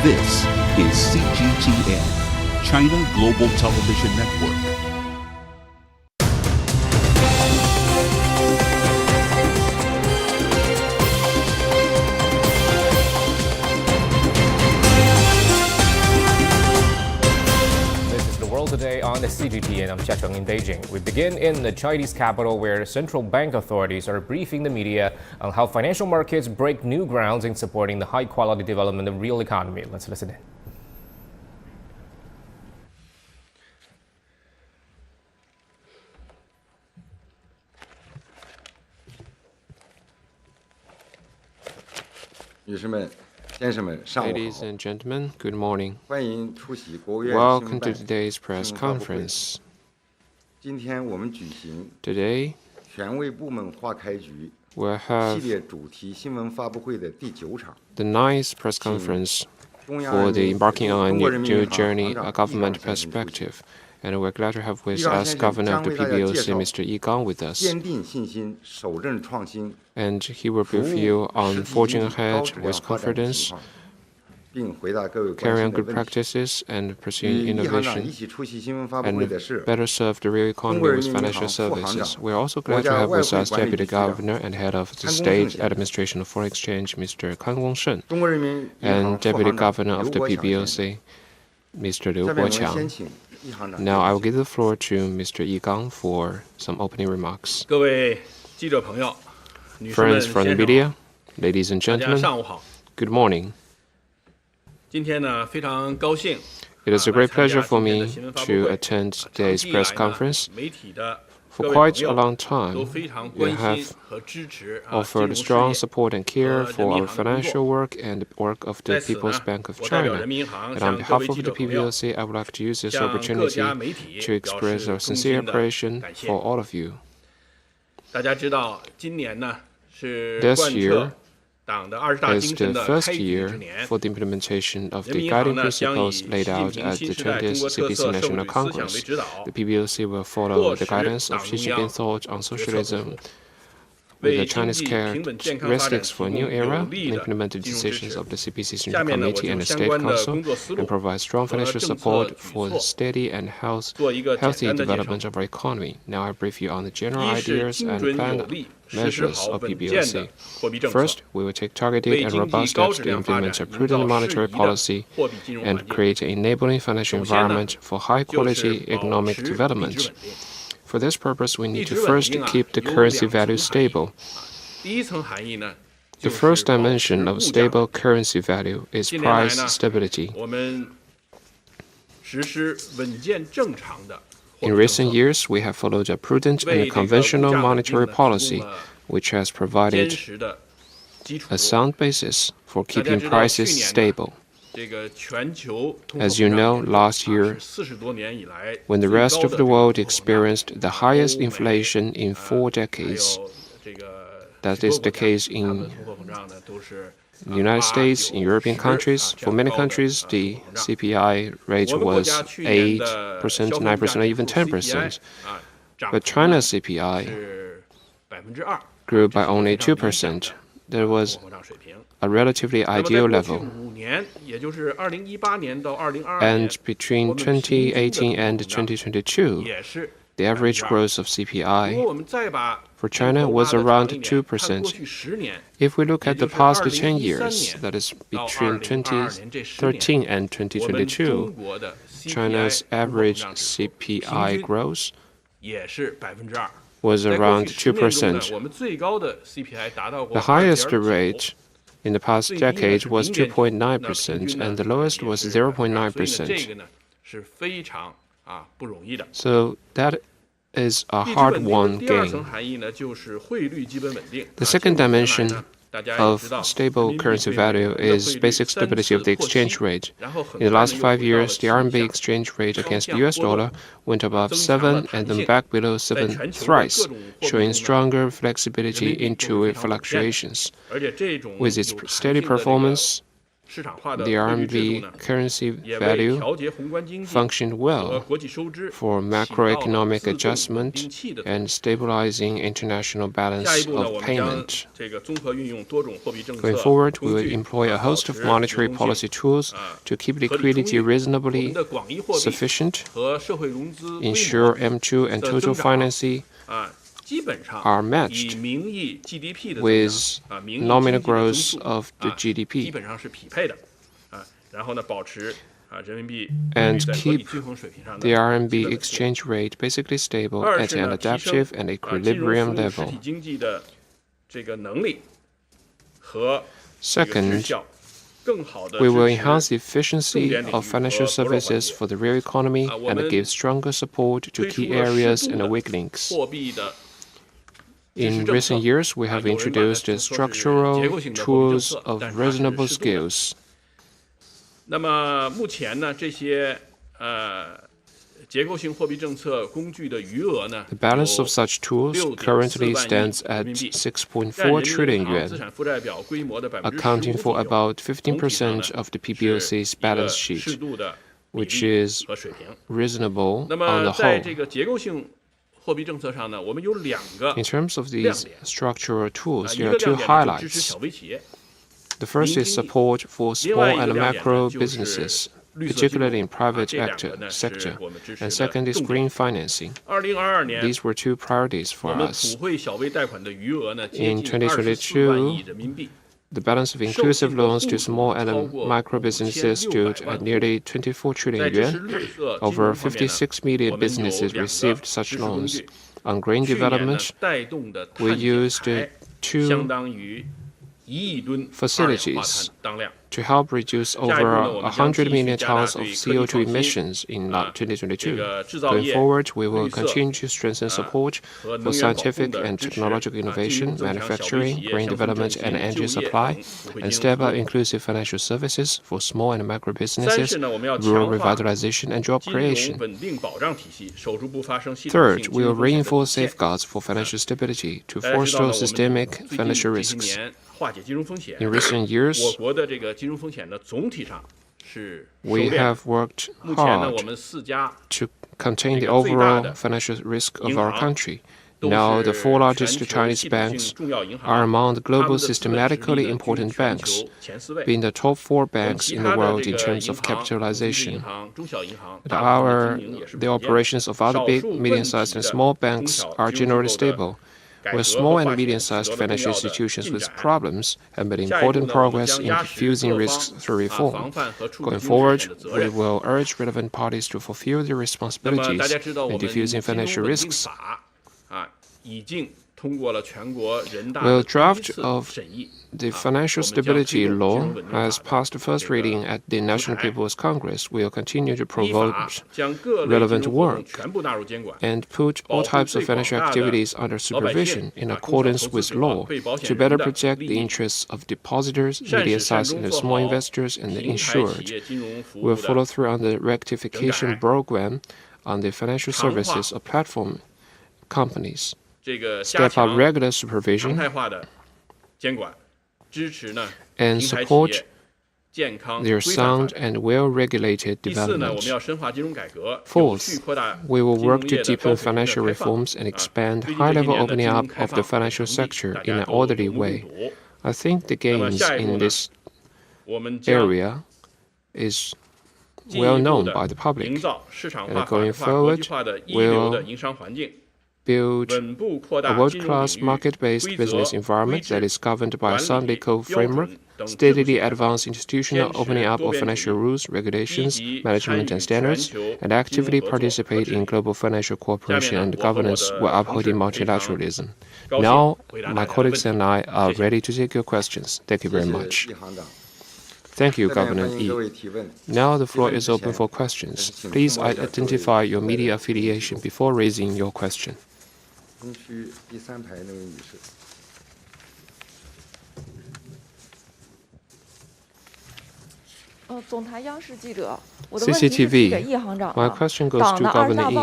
This is CGTN, China Global Television Network. Today on the CGTN, I'm Xiaocheng in Beijing. We begin in the Chinese capital, where central bank authorities are briefing the media on how financial markets break new grounds in supporting the high-quality development of real economy. Let's listen in. Ladies and gentlemen, good morning. Welcome to today's press conference. Today, we'll have the ninth press conference for the embarking on a new journey, a government perspective. And we're glad to have with us Governor of the PBOC, Mr. Yi Gang, with us. And he will brief you on forging ahead with confidence, carrying on good practices, and pursuing innovation, and better serve the real economy with financial services. We're also glad to have with us Deputy Governor and Head of the State Administration of Foreign Exchange, Mr. Kan Wongsheng, and Deputy Governor of the PBOC, Mr. Liu Guoqiang. Now I will give the floor to Mr. Yi Gang for some opening remarks. Friends from the media, ladies and gentlemen, good morning. It is a great pleasure for me to attend today's press conference. For quite a long time, you have offered strong support and care for our financial work and the work of the People's Bank of China. And on behalf of the PBOC, I would like to use this opportunity to express our sincere appreciation for all of you. This year is the first year for the implementation of the guiding principles laid out at the 20th CPC National Congress. The PBOC will follow the guidance of Xi Jinping thought on socialism with the Chinese characteristics for a new era, and implement the decisions of the CPC Central Committee and the State Council, and provide strong financial support for the steady and healthy development of our economy. Now I brief you on the general ideas and planned measures of PBOC. First, we will take targeted and robust steps to implement a prudent monetary policy and create an enabling financial environment for high-quality economic development. For this purpose, we need to first keep the currency value stable. The first dimension of stable currency value is price stability. In recent years, we have followed a prudent and conventional monetary policy, which has provided a sound basis for keeping prices stable. As you know, last year, when the rest of the world experienced the highest inflation in 4 decades, that is the case in the United States, in European countries. For many countries, the CPI rate was 8%, 9%, or even 10%. But China's CPI grew by only 2%. There was a relatively ideal level. And between 2018 and 2022, the average growth of CPI for China was around 2%. If we look at the past 10 years, that is between 2013 and 2022, China's average CPI growth was around 2%. The highest rate in the past decade was 2.9%, and the lowest was 0.9%. So that is a hard-won gain. The second dimension of stable currency value is basic stability of the exchange rate. In the last 5 years, the RMB exchange rate against the US dollar went above 7 and then back below 7 thrice, showing stronger flexibility into fluctuations. With its steady performance, The RMB currency value functioned well for macroeconomic adjustment and stabilizing international balance of payment. Going forward, we will employ a host of monetary policy tools to keep liquidity reasonably sufficient, ensure M2 and total financing are matched with nominal growth of the GDP, and keep the RMB exchange rate basically stable at an adaptive and equilibrium level. Second, we will enhance the efficiency of financial services for the real economy and give stronger support to key areas and weak links. In recent years, we have introduced structural tools of reasonable scales. The balance of such tools currently stands at 6.4 trillion yuan, accounting for about 15% of the PBOC's balance sheet, which is reasonable on the whole. In terms of these structural tools, there are two highlights. The first is support for small and macro businesses, particularly in private sector, and second is green financing. These were two priorities for us. In 2022, the balance of inclusive loans to small and micro businesses stood at nearly 24 trillion yuan. Over 56 million businesses received such loans. On green development, we used two facilities to help reduce over 100 million tons of CO2 emissions in 2022. Going forward, we will continue to strengthen support for scientific and technological innovation, manufacturing, green development, and energy supply, and step up inclusive financial services for small and micro businesses, rural revitalization, and job creation. Third, we will reinforce safeguards for financial stability to forestall systemic financial risks. In recent years, we have worked hard to contain the overall financial risk of our country. Now, the four largest Chinese banks are among the global systematically important banks, being the top four banks in the world in terms of capitalization. The operations of other big, medium-sized, and small banks are generally stable, where small and medium-sized financial institutions with problems have made important progress in diffusing risks through reform. Going forward, we will urge relevant parties to fulfill their responsibilities in diffusing financial risks. The draft of the Financial Stability Law has passed the first reading at the National People's Congress. We will continue to promote relevant work and put all types of financial activities under supervision in accordance with law to better protect the interests of depositors, medium-sized and small investors, and the insured. We will follow through on the rectification program on the financial services of platform companies, step up regular supervision, and support their sound and well-regulated development. Fourth, we will work to deepen financial reforms and expand high-level opening up of the financial sector in an orderly way. I think the gains in this area is well known by the public. And going forward, we'll build a world-class market-based business environment that is governed by a sound legal framework, steadily advance institutional opening up of financial rules, regulations, management, and standards, and actively participate in global financial cooperation and governance while upholding multilateralism. Now, my colleagues and I are ready to take your questions. Thank you very much. Thank you, Governor Yi. Now the floor is open for questions. Please identify your media affiliation before raising your question. CCTV. My question goes to Governor Yi.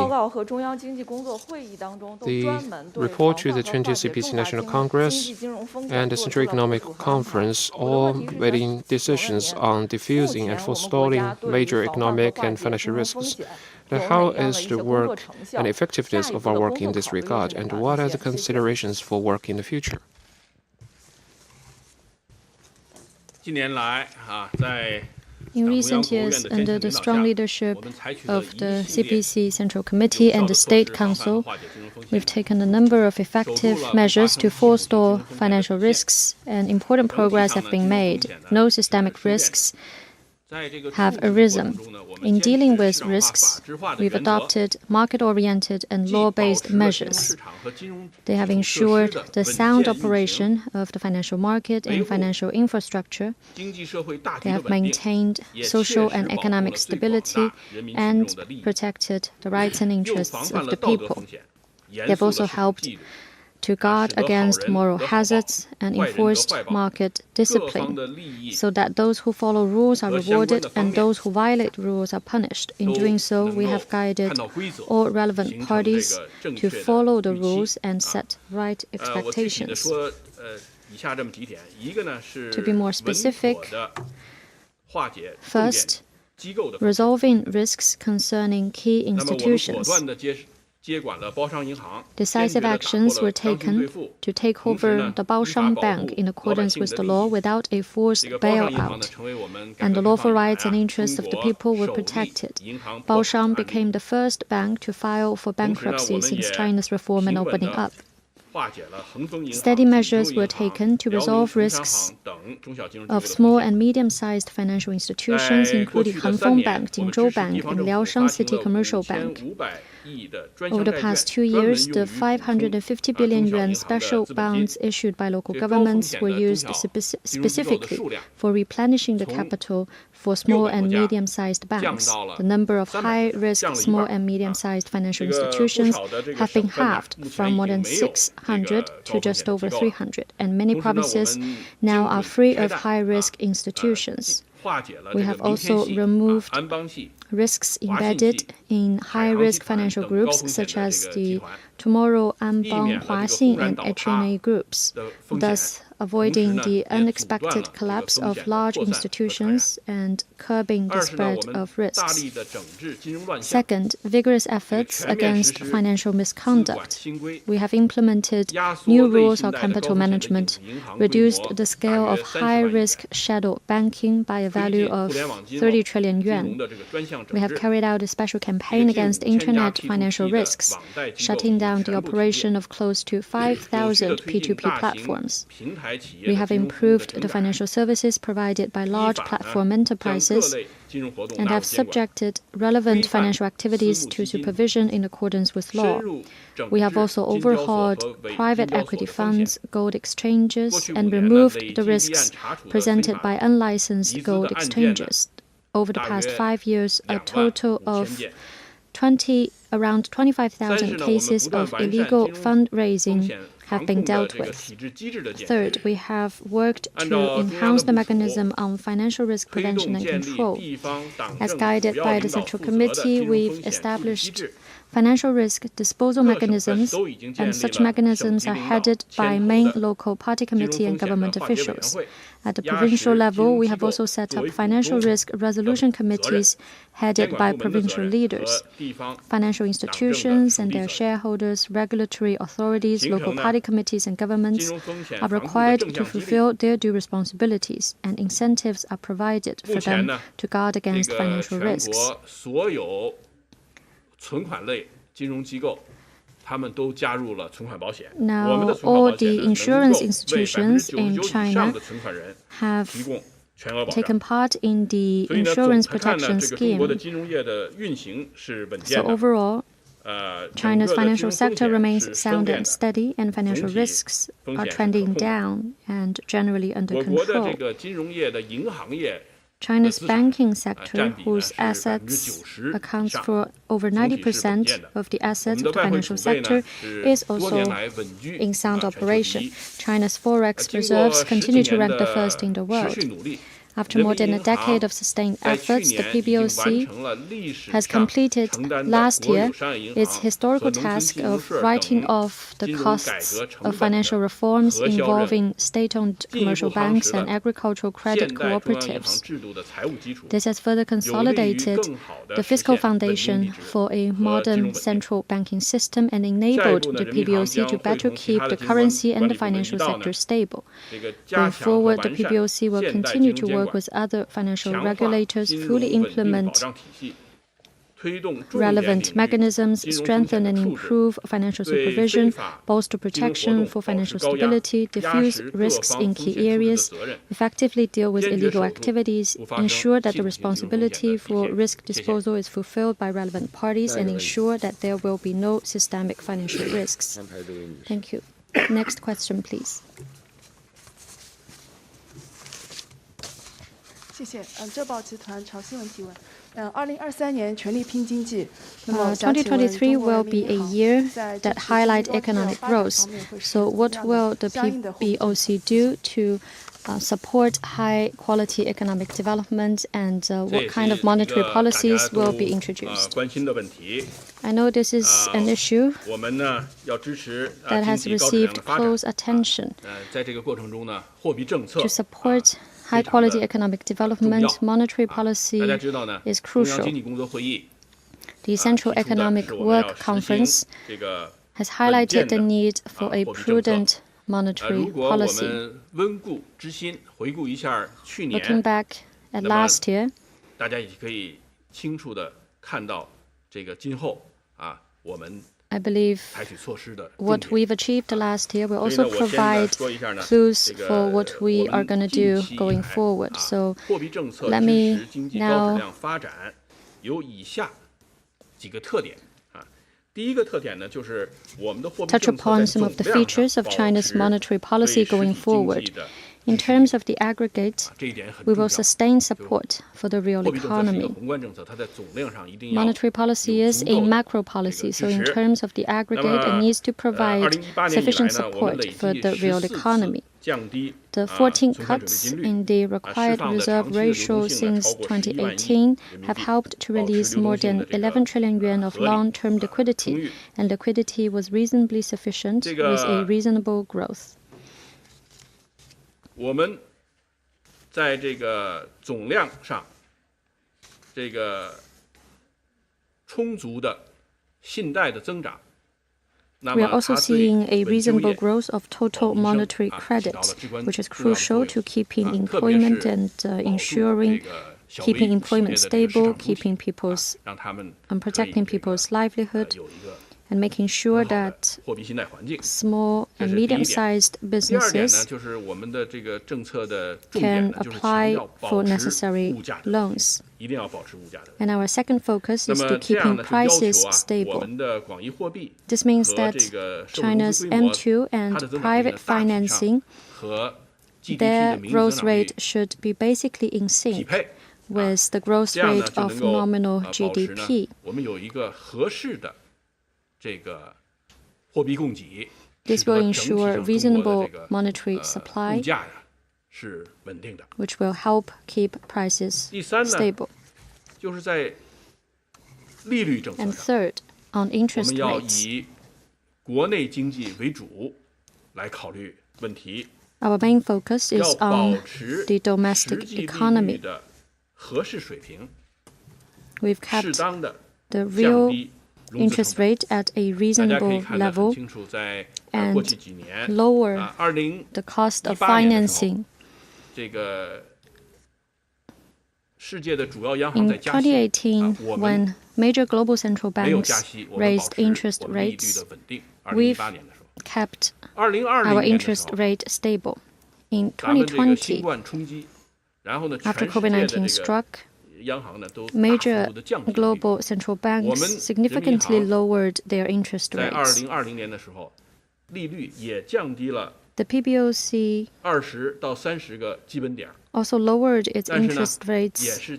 The report to the 20th CPC National Congress and the Central Economic Conference all making decisions on diffusing and forestalling major economic and financial risks. How is the work and effectiveness of our work in this regard, and what are the considerations for work in the future? In recent years, under the strong leadership of the CPC Central Committee and the State Council, we've taken a number of effective measures to forestall financial risks, and important progress have been made. No systemic risks have arisen. In dealing with risks, we've adopted market-oriented and law-based measures. They have ensured the sound operation of the financial market and financial infrastructure. They have maintained social and economic stability and protected the rights and interests of the people. They have also helped to guard against moral hazards and enforced market discipline, so that those who follow rules are rewarded and those who violate rules are punished. In doing so, we have guided all relevant parties to follow the rules and set right expectations. To be more specific, first, resolving risks concerning key institutions. Decisive actions were taken to take over the Baoshang Bank in accordance with the law without a forced bailout, and the lawful rights and interests of the people were protected. Baoshang became the first bank to file for bankruptcy since China's reform and opening up. Steady measures were taken to resolve risks of small and medium-sized financial institutions, including Hanfeng Bank, Jingzhou Bank, and Liaoshang City Commercial Bank. Over the past 2 years, the 550 billion yuan special bonds issued by local governments were used specifically for replenishing the capital for small and medium-sized banks. The number of high-risk small and medium-sized financial institutions have been halved from more than 600 to just over 300, and many provinces now are free of high-risk institutions. We have also removed risks embedded in high-risk financial groups such as the Tomorrow, Anbang, Huaxin, and HNA groups, thus avoiding the unexpected collapse of large institutions and curbing the spread of risks. Second, vigorous efforts against financial misconduct. We have implemented new rules on capital management, reduced the scale of high-risk shadow banking by a value of 30 trillion yuan. We have carried out a special campaign against internet financial risks, shutting down the operation of close to 5,000 P2P platforms. We have improved the financial services provided by large platform enterprises and have subjected relevant financial activities to supervision in accordance with law. We have also overhauled private equity funds, gold exchanges, and removed the risks presented by unlicensed gold exchanges. Over the past 5 years, a total of around 25,000 cases of illegal fundraising have been dealt with. Third, we have worked to enhance the mechanism on financial risk prevention and control. As guided by the Central Committee, we've established financial risk disposal mechanisms, and such mechanisms are headed by main local party committee and government officials. At the provincial level, we have also set up financial risk resolution committees headed by provincial leaders. Financial institutions and their shareholders, regulatory authorities, local party committees, and governments are required to fulfill their due responsibilities, and incentives are provided for them to guard against financial risks. Now, all the insurance institutions in China have taken part in the insurance protection scheme. So overall, China's financial sector remains sound and steady, and financial risks are trending down and generally under control. China's banking sector, whose assets accounts for over 90% of the assets of the financial sector, is also in sound operation. China's forex reserves continue to rank the first in the world. After more than a decade of sustained efforts, the PBOC has completed last year its historical task of writing off the costs of financial reforms involving state-owned commercial banks and agricultural credit cooperatives. This has further consolidated the fiscal foundation for a modern central banking system and enabled the PBOC to better keep the currency and the financial sector stable. Going forward, the PBOC will continue to work with other financial regulators, fully implement relevant mechanisms, strengthen and improve financial supervision, bolster protection for financial stability, diffuse risks in key areas, effectively deal with illegal activities, ensure that the responsibility for risk disposal is fulfilled by relevant parties, and ensure that there will be no systemic financial risks. Thank you. Next question, please. 谢谢。浙报集团朝新闻提问。2023年全力拼经济。2023 will be a year that highlight economic growth. So, what will the PBOC do to support high-quality economic development, and what kind of monetary policies will be introduced? I know this is an issue that has received close attention. To support high-quality economic development, monetary policy is crucial. The Central Economic Work Conference has highlighted the need for a prudent monetary policy. Looking back at last year, I believe what we've achieved last year will also provide clues for what we are going to do going forward. So let me now touch upon some of the features of China's monetary policy going forward. In terms of the aggregate, we will sustain support for the real economy. Monetary policy is a macro policy, so in terms of the aggregate, it needs to provide sufficient support for the real economy. The 14 cuts in the required reserve ratio since 2018 have helped to release more than 11 trillion yuan of long-term liquidity, and liquidity was reasonably sufficient with a reasonable growth. 我们在这个总量上，充足的信贷的增长。 We are also seeing a reasonable growth of total monetary credit, which is crucial to keeping employment and ensuring keeping employment stable, keeping people's and protecting people's livelihood, and making sure that small and medium-sized businesses can apply for necessary loans. And our second focus is to keeping prices stable. This means that China's M2 and private financing, their growth rate should be basically in sync with the growth rate of nominal GDP. This will ensure reasonable monetary supply, which will help keep prices stable. And third, on interest rates. Our main focus is on the domestic economy. We've kept the real interest rate at a reasonable level and lower the cost of financing. In 2018, when major global central banks raised interest rates, we've kept our interest rate stable. In 2020, after COVID-19 struck, major global central banks significantly lowered their interest rates. The PBOC also lowered its interest rates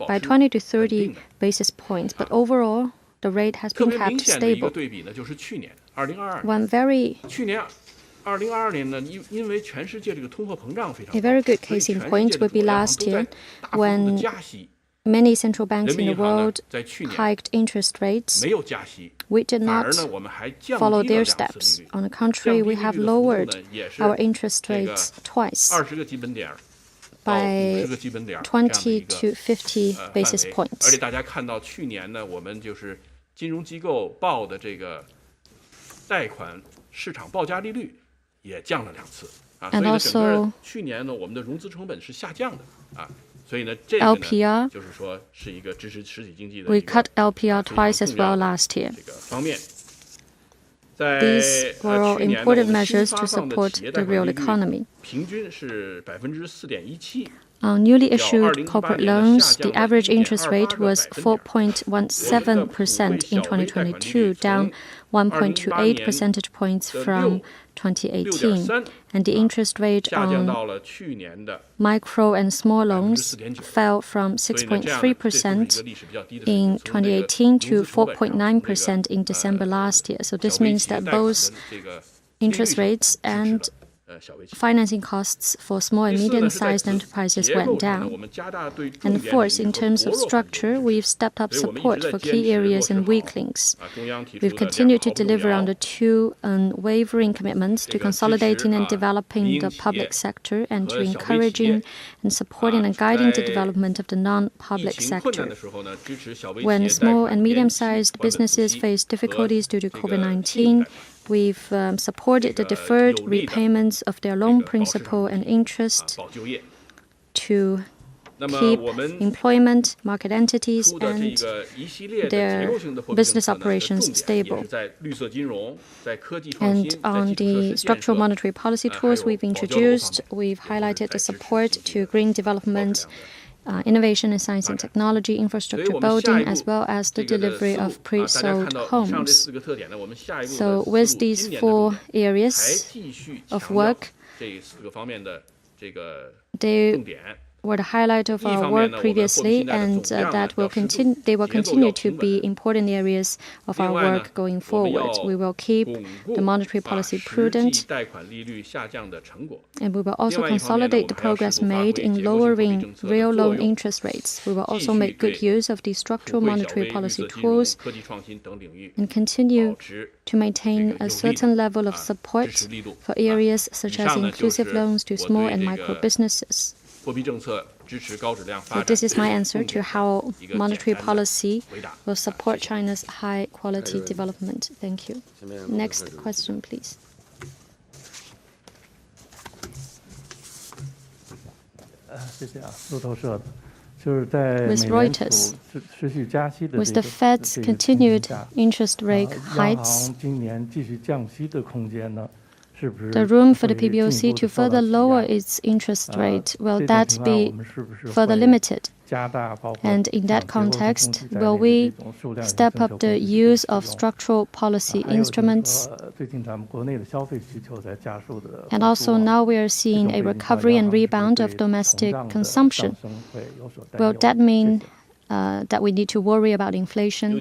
by 20 to 30 basis points, but overall, the rate has been kept stable. One very A very good case in point would be last year when many central banks in the world hiked interest rates. We did not follow their steps. On the contrary, we have lowered our interest rates twice by 20 to 50 basis points. 而且大家看到去年呢，我们就是金融机构报的这个贷款市场报价利率也降了2次啊，所以呢，整个去年呢，我们的融资成本是下降的啊，所以呢，这个呢就是说是一个支持实体经济的 We cut LPR twice as well last year. 这个方面。 These were all important measures to support the real economy. 平均是4.17%。 On newly issued corporate loans, the average interest rate was 4.17% in 2022, down 1.28 percentage points from 2018. And the interest rate on micro and small loans fell from 6.3% in 2018 to 4.9% in December last year. So this means that both interest rates and financing costs for small and medium-sized enterprises went down. And fourth, in terms of structure, we've stepped up support for key areas and weak links. We've continued to deliver on the two unwavering commitments to consolidating and developing the public sector and to encouraging and supporting and guiding the development of the non-public sector. When small and medium-sized businesses face difficulties due to COVID-19, we've supported the deferred repayments of their loan principal and interest to keep employment, market entities, and their business operations stable. And on the structural monetary policy tools we've introduced, we've highlighted the support to green development, innovation in science and technology, infrastructure building, as well as the delivery of pre-sold homes. So with these 4 areas of work, they were the highlight of our work previously, and they will continue to be important areas of our work going forward. We will keep the monetary policy prudent, and we will also consolidate the progress made in lowering real loan interest rates. We will also make good use of the structural monetary policy tools and continue to maintain a certain level of support for areas such as inclusive loans to small and micro businesses. So this is my answer to how monetary policy will support China's high-quality development. Thank you. Next question, please. With Reuters, with the Fed's continued interest rate hikes, the room for the PBOC to further lower its interest rate, will that be further limited? And in that context, will we step up the use of structural policy instruments? And also now we are seeing a recovery and rebound of domestic consumption. Will that mean that we need to worry about inflation?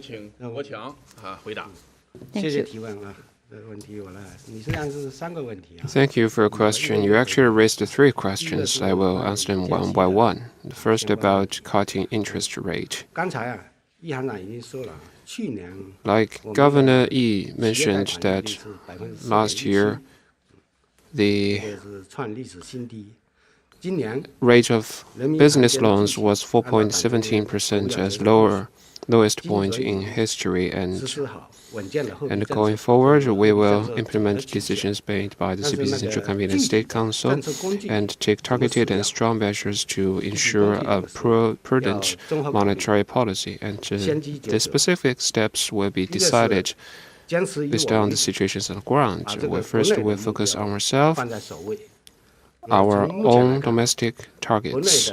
Thank you. Thank you for your question. You actually raised 3 questions. I will answer them one by one. The first about cutting interest rate. Like Governor Yi mentioned that last year, the rate of business loans was 4.17% as lowest point in history, and going forward, we will implement decisions made by the CPC Central Committee and State Council and take targeted and strong measures to ensure a prudent monetary policy. And the specific steps will be decided based on the situations on the ground. First, we'll focus on ourselves, our own domestic targets.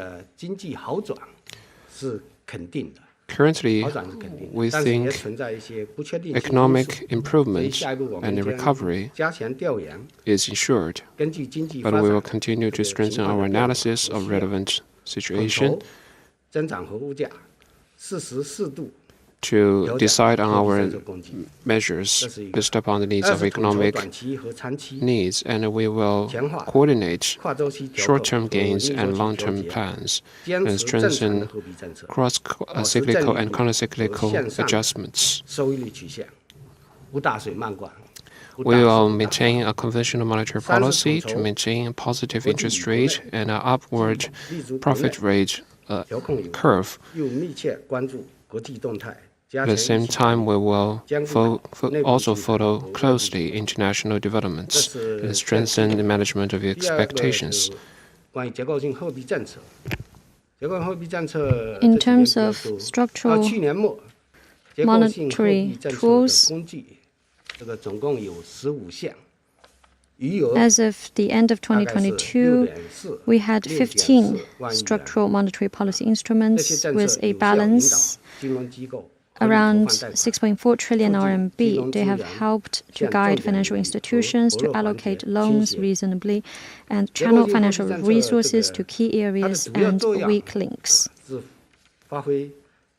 Currently, we think economic improvement and recovery is ensured, but we will continue to strengthen our analysis of relevant situation to decide on our measures based upon the needs of economic needs, and we will coordinate short-term gains and long-term plans and strengthen cross-cyclical and counter-cyclical adjustments. We will maintain a conventional monetary policy to maintain a positive interest rate and an upward profit rate curve. At the same time, we will also follow closely international developments and strengthen the management of expectations. In terms of structural monetary tools, as of the end of 2022, we had 15 structural monetary policy instruments with a balance around 6.4 trillion RMB. They have helped to guide financial institutions to allocate loans reasonably and channel financial resources to key areas and weak links.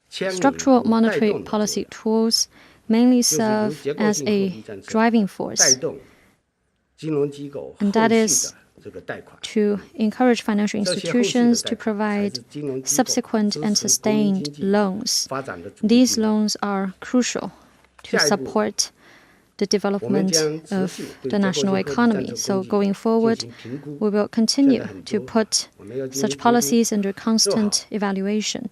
Structural monetary policy tools mainly serve as a driving force, and that is to encourage financial institutions to provide subsequent and sustained loans. These loans are crucial to support the development of the national economy. So going forward, we will continue to put such policies under constant evaluation.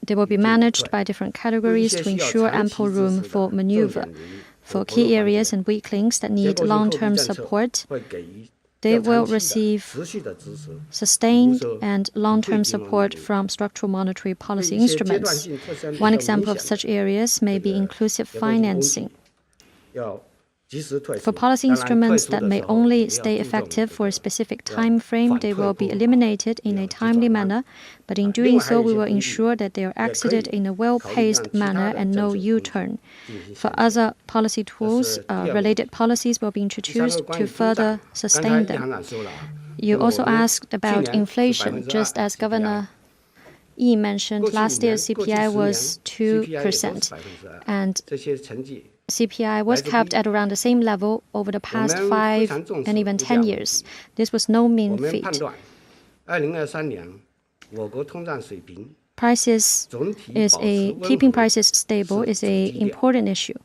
They will be managed by different categories to ensure ample room for maneuver. For key areas and weak links that need long-term support, they will receive sustained and long-term support from structural monetary policy instruments. One example of such areas may be inclusive financing. For policy instruments that may only stay effective for a specific time frame, they will be eliminated in a timely manner, but in doing so, we will ensure that they are exited in a well-paced manner and no U-turn. For other policy tools, related policies will be introduced to further sustain them. You also asked about inflation. Just as Governor Yi mentioned, last year's CPI was 2%, and CPI was kept at around the same level over the past 5 and even 10 years. This was no mean feat. Keeping prices stable is an important issue,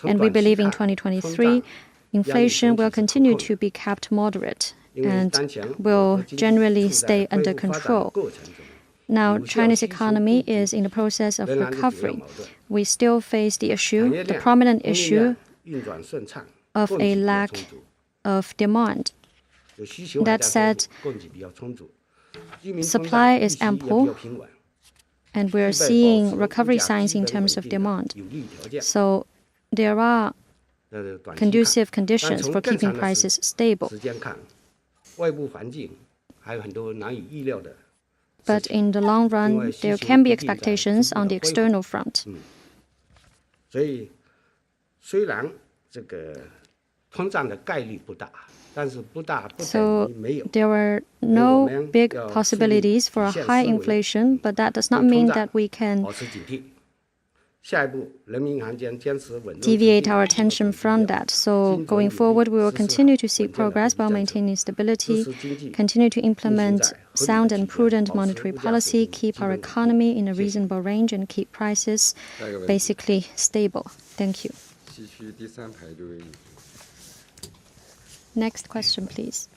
and we believe in 2023, inflation will continue to be kept moderate and will generally stay under control. Now, China's economy is in the process of recovery. We still face the prominent issue of a lack of demand. That said, supply is ample, and we're seeing recovery signs in terms of demand. So there are conducive conditions for keeping prices stable. But in the long run, there can be expectations on the external front. So there are no big possibilities for a high inflation, but that does not mean that we can deviate our attention from that. So going forward, we will continue to seek progress while maintaining stability, continue to implement sound and prudent monetary policy, keep our economy in a reasonable range, and keep prices basically stable. Thank you. Next question, please.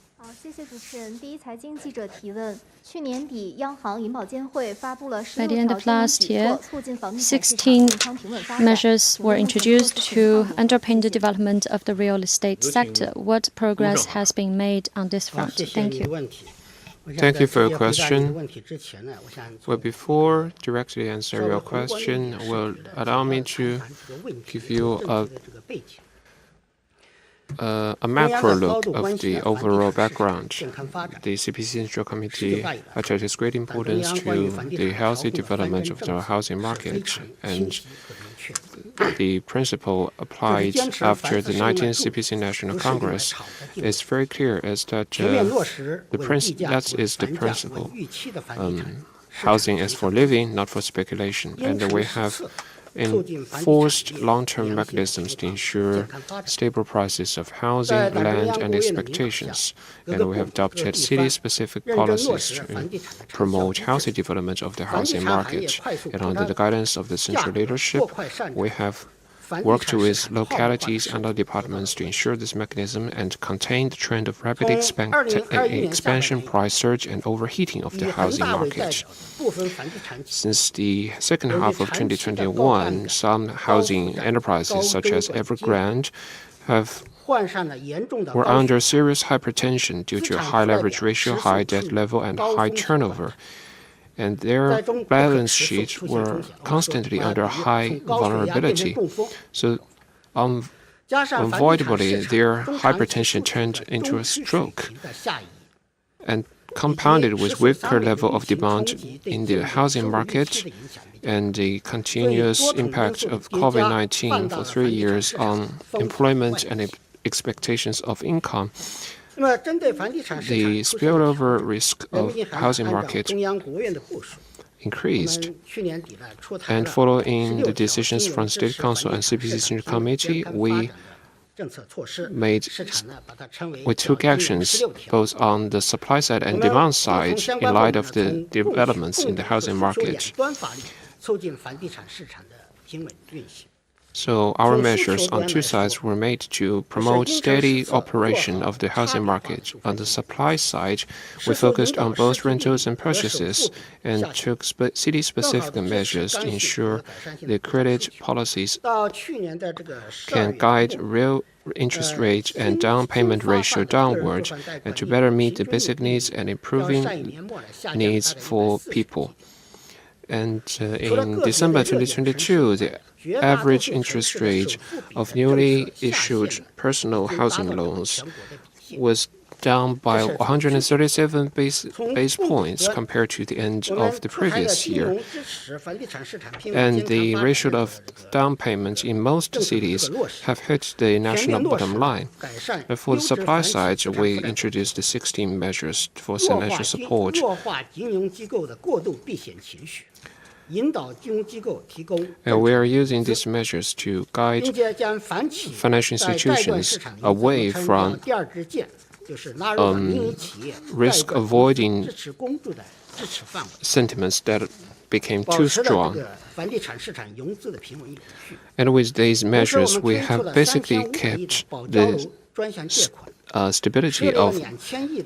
谢谢主持人。第一财经记者提问：去年底，央行银保监会发布了16条金融举措，促进房地产市场健康平稳发展。 measures were introduced to underpin the development of the real estate sector. What progress has been made on this front? Thank you. Thank you for your question. Well, before directly answer your question, will allow me to give you a macro look of the overall background. The CPC Central Committee attaches great importance to the healthy development of the housing market, and the principle applied after the 19th CPC National Congress is very clear, is that that is the principle. housing is for living, not for speculation. And we have enforced long-term mechanisms to ensure stable prices of housing, land, and expectations. And we have adopted city-specific policies to promote healthy development of the housing market. And under the guidance of the central leadership, we have worked with localities and other departments to ensure this mechanism and contain the trend of rapid expansion, price surge, and overheating of the housing market. Since the second half of 2021, some housing enterprises, such as Evergrande, were under serious hypertension due to a high leverage ratio, high debt level, and high turnover. And their balance sheets were constantly under high vulnerability. So, unavoidably, their hypertension turned into a stroke, and compounded with weaker level of demand in the housing market and the continuous impact of COVID-19 for 3 years on employment and expectations of income. The spillover risk of housing market increased. And following the decisions from State Council and CPC Central Committee, we took actions both on the supply side and demand side in light of the developments in the housing market. So our measures on two sides were made to promote steady operation of the housing market. On the supply side, we focused on both rentals and purchases and took city-specific measures to ensure the credit policies can guide real interest rate and down payment ratio downward, and to better meet the basic needs and improving needs for people. And in December 2022, the average interest rate of newly issued personal housing loans was down by 137 base points compared to the end of the previous year. And the ratio of down payment in most cities have hit the national bottom line. And for the supply side, we introduced the 16 measures for financial support. And we are using these measures to guide financial institutions away from risk-avoiding sentiments that became too strong. And with these measures, we have basically kept the stability of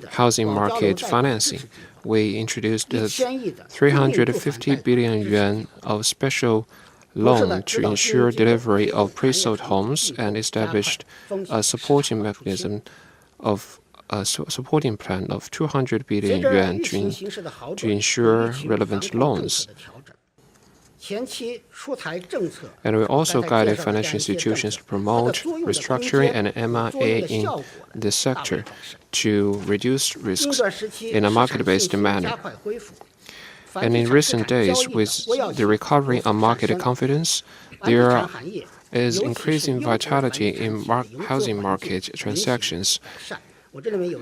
housing market financing. We introduced 350 billion yuan of special loan to ensure delivery of pre-sold homes and established a supporting mechanism of a supporting plan of 200 billion yuan to ensure relevant loans. And we also guided financial institutions to promote restructuring and M&A in the sector to reduce risks in a market-based manner. And in recent days, with the recovery of market confidence, there is increasing vitality in housing market transactions.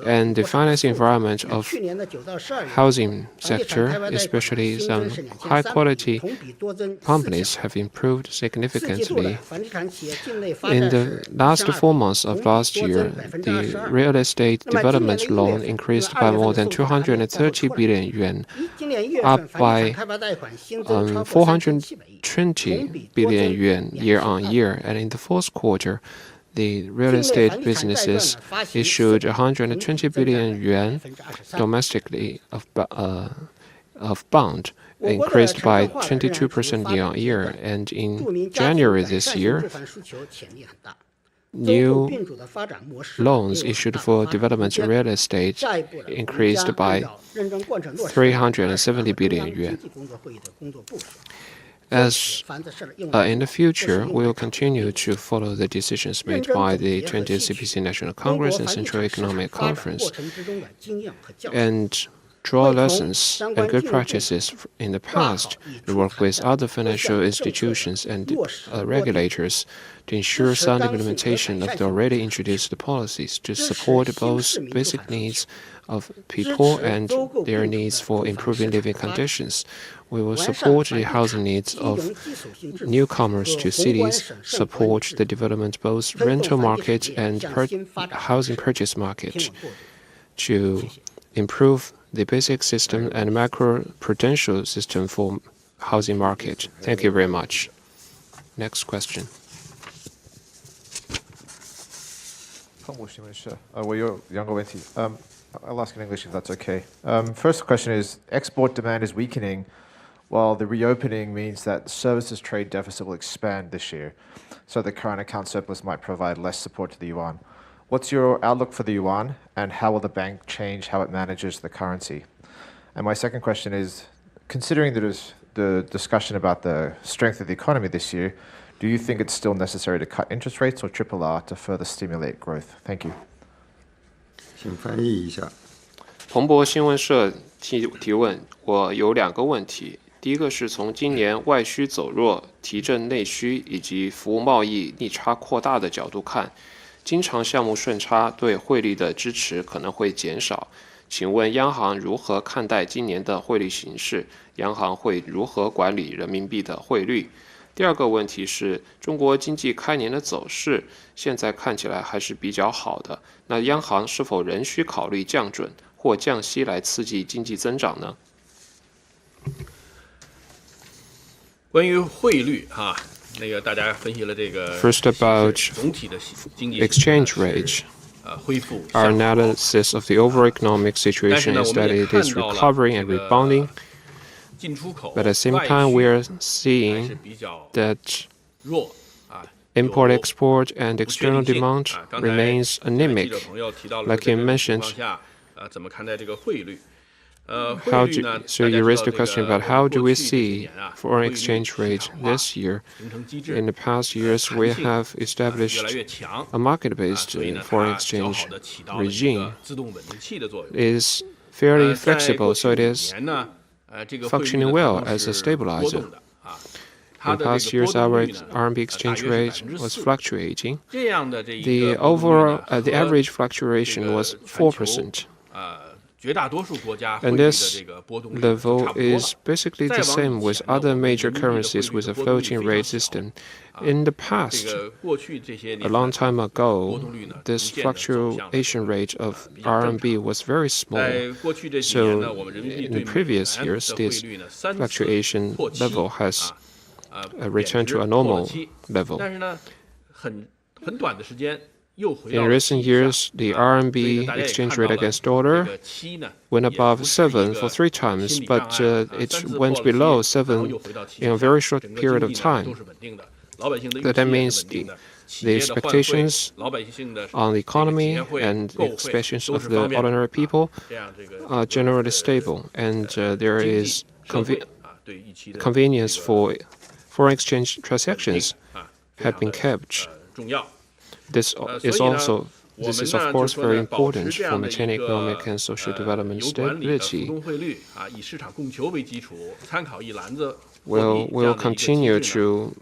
And the finance environment of housing sector, especially some high-quality companies, have improved significantly. In the last 4 months of last year, the real estate development loan increased by more than 230 billion yuan, up by 420 billion yuan year-on-year. And in the fourth quarter, the real estate businesses issued 120 billion yuan domestically of bond, increased by 22% year-on-year. And in January this year, new loans issued for development real estate increased by 370 billion yuan. As in the future, we will continue to follow the decisions made by the 20th CPC National Congress and Central Economic Conference. And draw lessons and good practices in the past and work with other financial institutions and regulators to ensure sound implementation of the already introduced policies to support both basic needs of people and their needs for improving living conditions. We will support the housing needs of newcomers to cities, support the development of both rental market and housing purchase market to improve the basic system and macro-prudential system for housing market. Thank you very much. Next question. 彭博新闻社，我有2个问题。I'll ask in English if that's okay. First question is, export demand is weakening, while the reopening means that the services trade deficit will expand this year. So the current account surplus might provide less support to the yuan. What's your outlook for the yuan, and how will the bank change how it manages the currency? And my second question is, considering the discussion about the strength of the economy this year, do you think it's still necessary to cut interest rates or triple R to further stimulate growth? Thank you. 请翻译一下。彭博新闻社提问，我有2个问题。第一个是从今年外需走弱、提振内需以及服务贸易逆差扩大的角度看，经常项目顺差对汇率的支持可能会减少。请问央行如何看待今年的汇率形势？央行会如何管理人民币的汇率？第2个问题是中国经济开年的走势，现在看起来还是比较好的。那央行是否仍需考虑降准或降息来刺激经济增长呢？关于汇率大家分析了这个 First about 总体的经济 exchange rate. Our analysis of the overall economic situation is that it is recovering and rebounding. But at the same time, we are seeing that import-export and external demand remains anemic. Like you mentioned, so you raised the question about how do we see foreign exchange rate this year. In the past years, we have established a market-based foreign exchange regime. It is fairly flexible, so it is functioning well as a stabilizer. In past years, our RMB exchange rate was fluctuating. The average fluctuation was 4%. And this level is basically the same with other major currencies with a floating rate system. In the past, a long time ago, this fluctuation rate of RMB was very small. So in the previous years, this fluctuation level has returned to a normal level. In recent years, the RMB exchange rate against dollar went above 7 for 3 times, but it went below 7 in a very short period of time. That means the expectations on the economy and the expectations of the ordinary people are generally stable, and there is convenience for foreign exchange transactions have been kept. This is of course very important for maintaining economic and social development stability. We'll continue to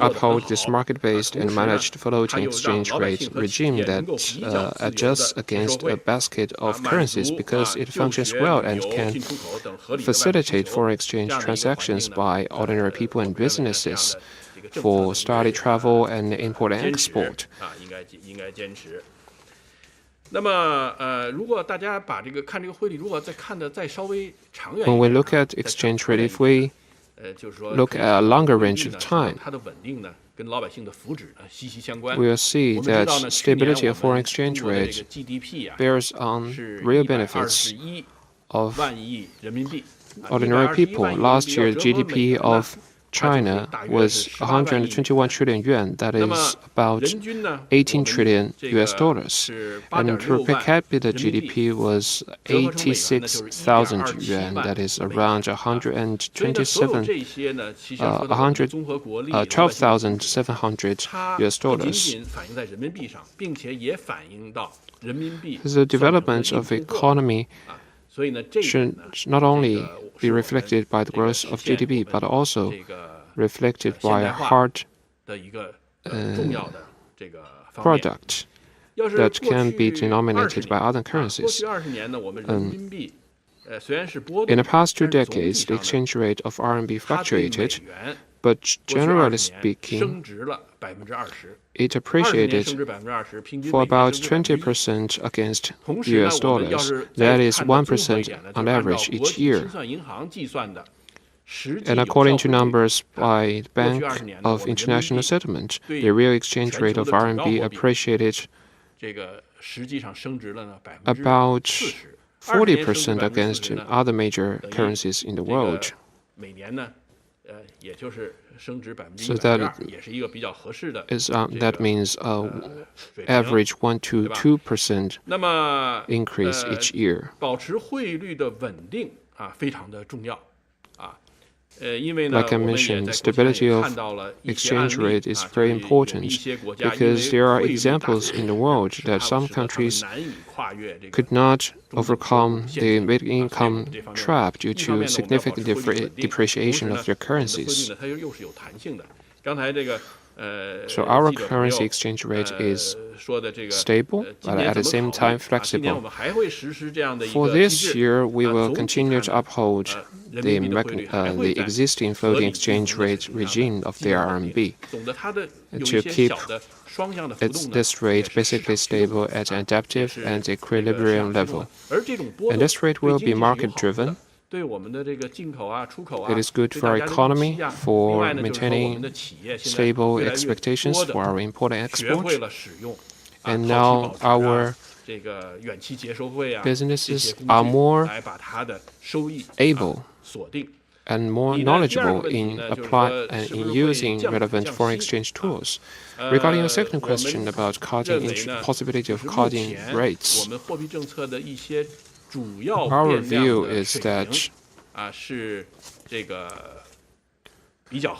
uphold this market-based and managed floating exchange rate regime that adjusts against a basket of currencies because it functions well and can facilitate foreign exchange transactions by ordinary people and businesses for study, travel, and import and export. When we look at exchange rate, if we look at a longer range of time, we will see that stability of foreign exchange rate bears on real benefits of ordinary people. Last year, the GDP of China was 121 trillion yuan, that is about 18 trillion US dollars. And per capita GDP was 86,000 yuan, that is around 12,700 US dollars. The development of economy should not only be reflected by the growth of GDP, but also reflected by a hard product that can be denominated by other currencies. In the past 2 decades, the exchange rate of RMB fluctuated, but generally speaking, it appreciated for about 20% against US dollars. That is 1% on average each year. And according to numbers by the Bank of International Settlement, the real exchange rate of RMB appreciated about 40% against other major currencies in the world. So that means average 1 to 2% increase each year. Like I mentioned, stability of exchange rate is very important because there are examples in the world that some countries could not overcome the mid-income trap due to significant depreciation of their currencies. So our currency exchange rate is stable, but at the same time flexible. For this year, we will continue to uphold the existing floating exchange rate regime of the RMB to keep this rate basically stable at an adaptive and equilibrium level. And this rate will be market-driven. It is good for our economy, for maintaining stable expectations for our import and export. And now our businesses are more able and more knowledgeable in using relevant foreign exchange tools. Regarding your second question about possibility of cutting rates, our view is that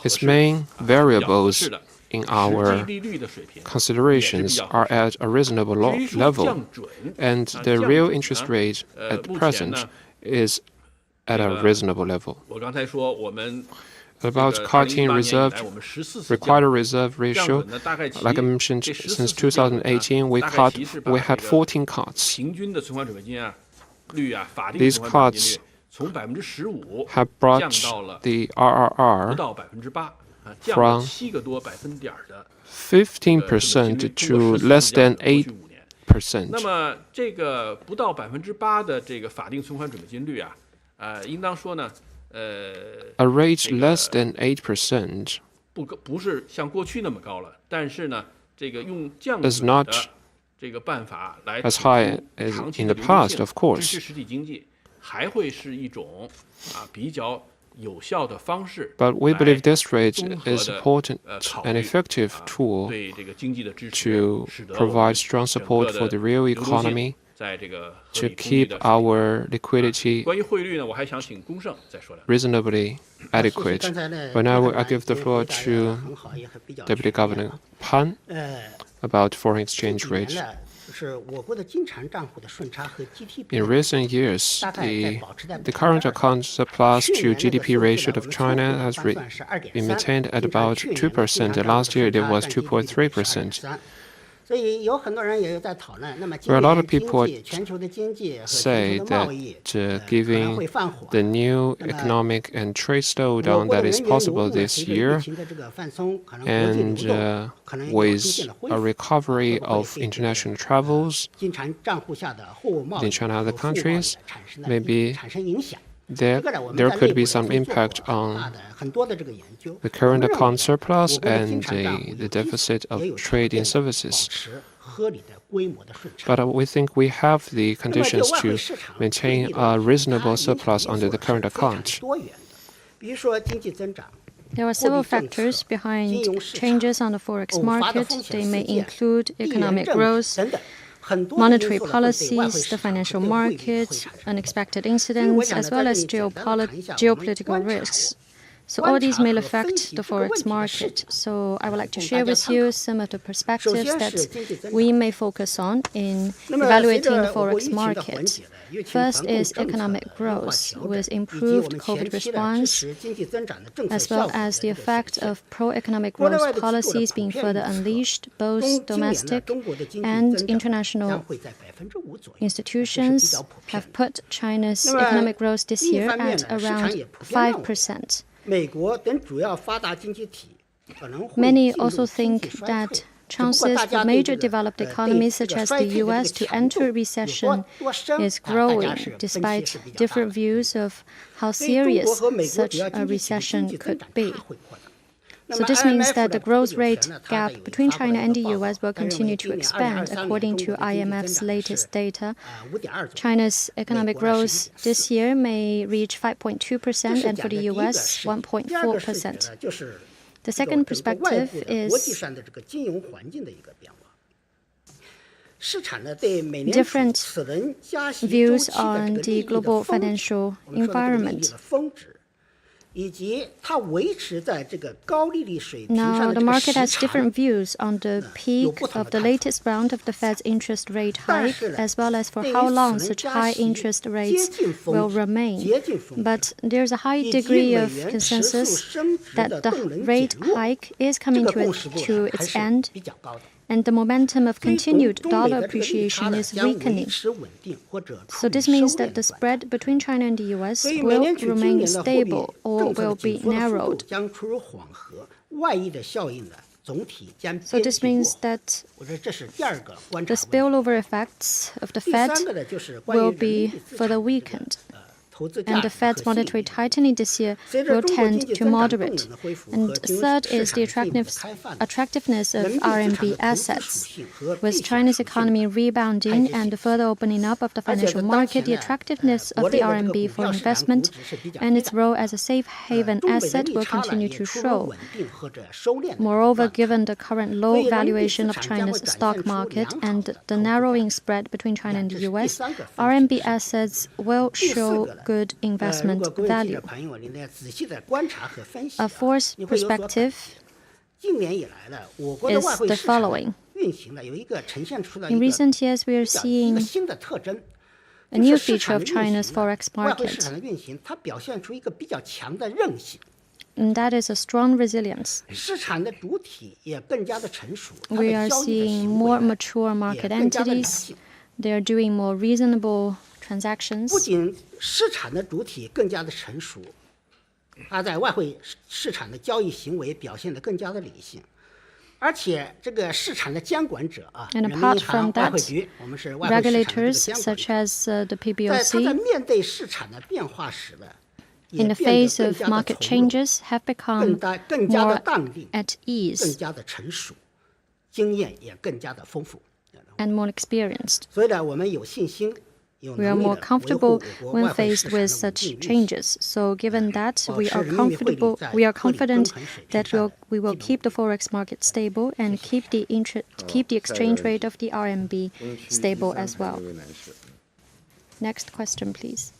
its main variables in our considerations are at a reasonable level, and the real interest rate at present is at a reasonable level. About cutting required reserve ratio, like I mentioned, since 2018 we had 14 cuts. These cuts have brought the RRR from 15% to less than 8%. A rate less than 8% is not as high as in the past, of course. But we believe this rate is an important and effective tool to provide strong support for the real economy, to keep our liquidity reasonably adequate. But now I give the floor to Deputy Governor Pan about foreign exchange rate. In recent years, the current account surplus to GDP ratio of China has been maintained at about 2%, and last year it was 2.3%. Where a lot of people say that given the new economic and trade slowdown that is possible this year, and with a recovery of international travels in China and other countries, maybe there could be some impact on the current account surplus and the deficit of trade in services. But we think we have the conditions to maintain a reasonable surplus under the current account. There are several factors behind changes on the forex market. They may include economic growth, monetary policies, the financial market, unexpected incidents, as well as geopolitical risks. So all these may affect the forex market. So I would like to share with you some of the perspectives that we may focus on in evaluating the forex market. First is economic growth with improved COVID response, as well as the effect of pro-economic growth policies being further unleashed. Both domestic and international institutions have put China's economic growth this year at around 5%. Many also think that chances for major developed economies such as the US to enter recession is growing, despite different views of how serious such a recession could be. So this means that the growth rate gap between China and the US will continue to expand. According to IMF's latest data, China's economic growth this year may reach 5.2% and for the US 1.4%. The second perspective is different views on the global financial environment. Now, the market has different views on the peak of the latest round of the Fed's interest rate hike, as well as for how long such high interest rates will remain. But there's a high degree of consensus that the rate hike is coming to its end, and the momentum of continued dollar appreciation is weakening. So this means that the spread between China and the US will remain stable or will be narrowed. So this means that the spillover effects of the Fed will be further weakened. And the Fed's monetary tightening this year will tend to moderate. And third is the attractiveness of RMB assets. With China's economy rebounding and the further opening up of the financial market, the attractiveness of the RMB for investment and its role as a safe haven asset will continue to show. Moreover, given the current low valuation of China's stock market and the narrowing spread between China and the US, RMB assets will show good investment value. A fourth perspective is the following. In recent years, we are seeing a new feature of China's forex market, and that is a strong resilience. We are seeing more mature market entities. They are doing more reasonable transactions. And apart from that, regulators such as the PBOC, in the face of market changes, have become more at ease and more experienced. We are more comfortable when faced with such changes. So given that, we are confident that we will keep the forex market stable and keep the exchange rate of the RMB stable as well. Next question, please.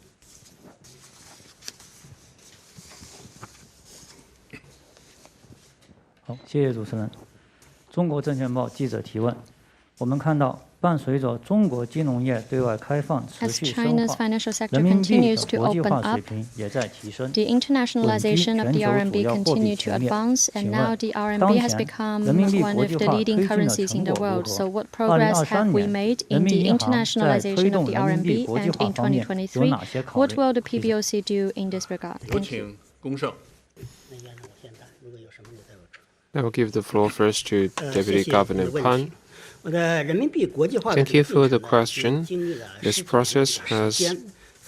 As China's financial sector continues to open up, the internationalization of the RMB continues to advance, and now the RMB has become one of the leading currencies in the world. So what progress have we made in the internationalization of the RMB, and in 2023, what will the PBOC do in this regard? Thank you. I will give the floor first to Deputy Governor Pan. Thank you for the question. This process has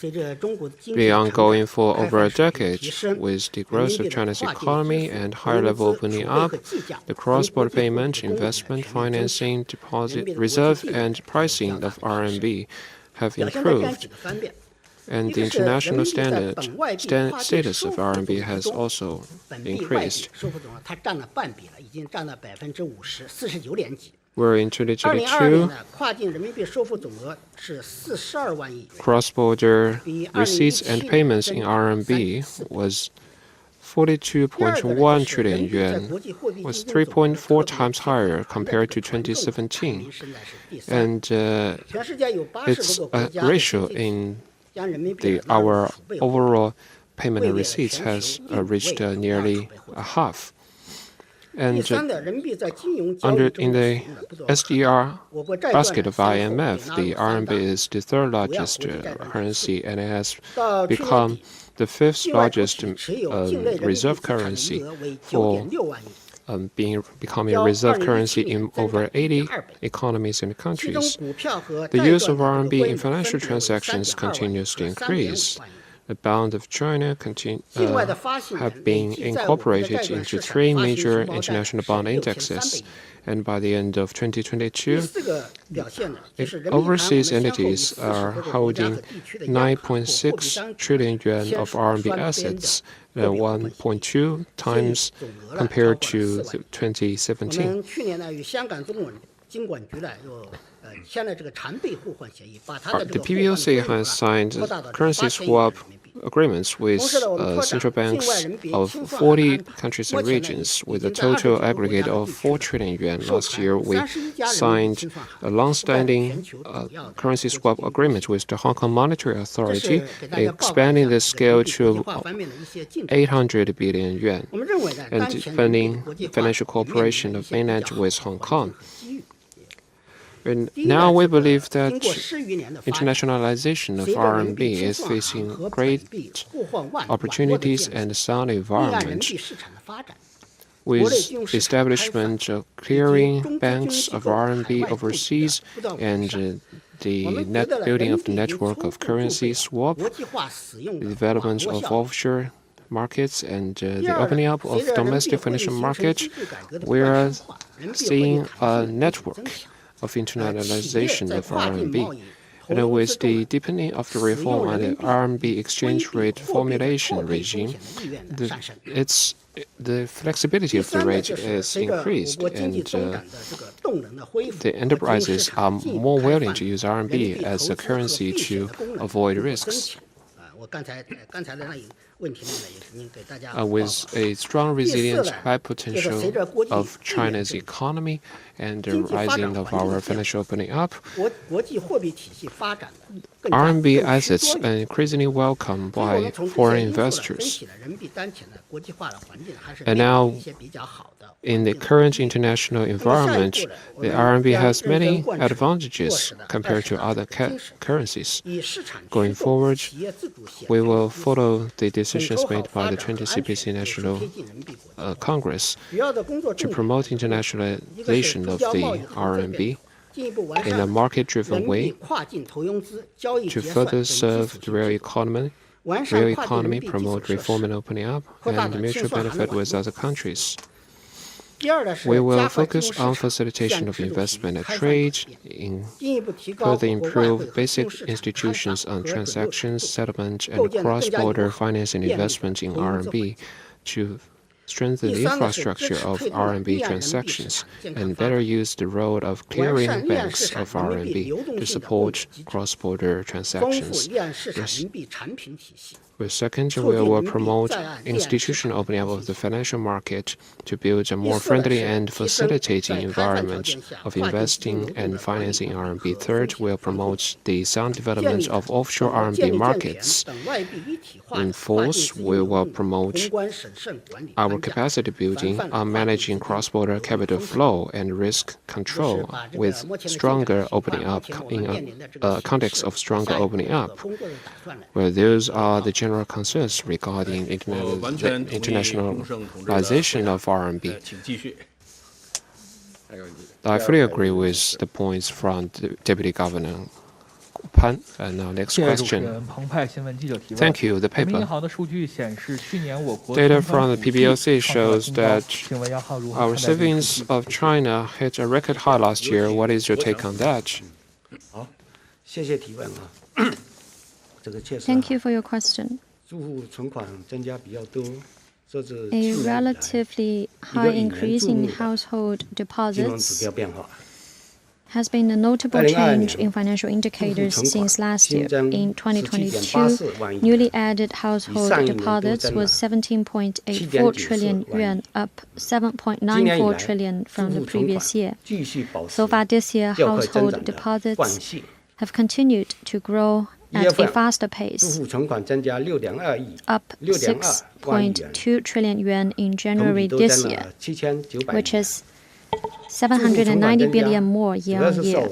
been ongoing for over a decade. With the growth of China's economy and higher level opening up, the cross-border payment, investment, financing, deposit, reserve, and pricing of RMB have improved. And the international status of RMB has also increased. Where in 2022, cross-border receipts and payments in RMB was 42.1 trillion yuan, was 3.4 times higher compared to 2017. And its ratio in our overall payment and receipts has reached nearly a half. And in the SDR basket of IMF, the RMB is the third largest currency, and it has become the fifth largest reserve currency for becoming a reserve currency in over 80 economies and countries. The use of RMB in financial transactions continues to increase. The bond of China have been incorporated into 3 major international bond indexes, and by the end of 2022, overseas entities are holding 9.6 trillion yuan of RMB assets, 1.2 times compared to 2017. The PBOC has signed currency swap agreements with central banks of 40 countries and regions with a total aggregate of 4 trillion yuan. Last year, we signed a long-standing currency swap agreement with the Hong Kong Monetary Authority, expanding the scale to 800 billion yuan and deepening financial cooperation of mainland with Hong Kong. And now we believe that internationalization of RMB is facing great opportunities and a sound environment. With establishment of clearing banks of RMB overseas and the building of the network of currency swap, the development of offshore markets, and the opening up of domestic financial market, we are seeing a network of internationalization of RMB. And with the deepening of the reform on the RMB exchange rate formulation regime, the flexibility of the rate is increased, and the enterprises are more willing to use RMB as a currency to avoid risks. With a strong, resilient, high potential of China's economy and the rising of our financial opening up, RMB assets are increasingly welcome by foreign investors. And now, in the current international environment, the RMB has many advantages compared to other currencies. Going forward, we will follow the decisions made by the 20 CPC National Congress to promote internationalization of the RMB in a market-driven way to further serve the real economy, promote reform and opening up, and mutual benefit with other countries. We will focus on facilitation of investment and trade, further improve basic institutions on transactions, settlement, and cross-border finance and investment in RMB to strengthen the infrastructure of RMB transactions, and better use the role of clearing banks of RMB to support cross-border transactions. Second, we will promote institutional opening up of the financial market to build a more friendly and facilitating environment of investing and financing RMB. Third, we will promote the sound development of offshore RMB markets. And fourth, we will promote our capacity building on managing cross-border capital flow and risk control with stronger opening up in a context of stronger opening up. Well, those are the general concerns regarding the internationalization of RMB. I fully agree with the points from the Deputy Governor Pan. And now, next question. Thank you. The paper. Data from the PBOC shows that our savings of China hit a record high last year. What is your take on that? Thank you for your question. A relatively high increase in household deposits has been a notable change in financial indicators since last year. In 2022, newly added household deposits was 17.84 trillion yuan, up 7.94 trillion from the previous year. So far this year, household deposits have continued to grow at a faster pace, up 6.2 trillion yuan in January this year, which is 790 billion more year-on-year.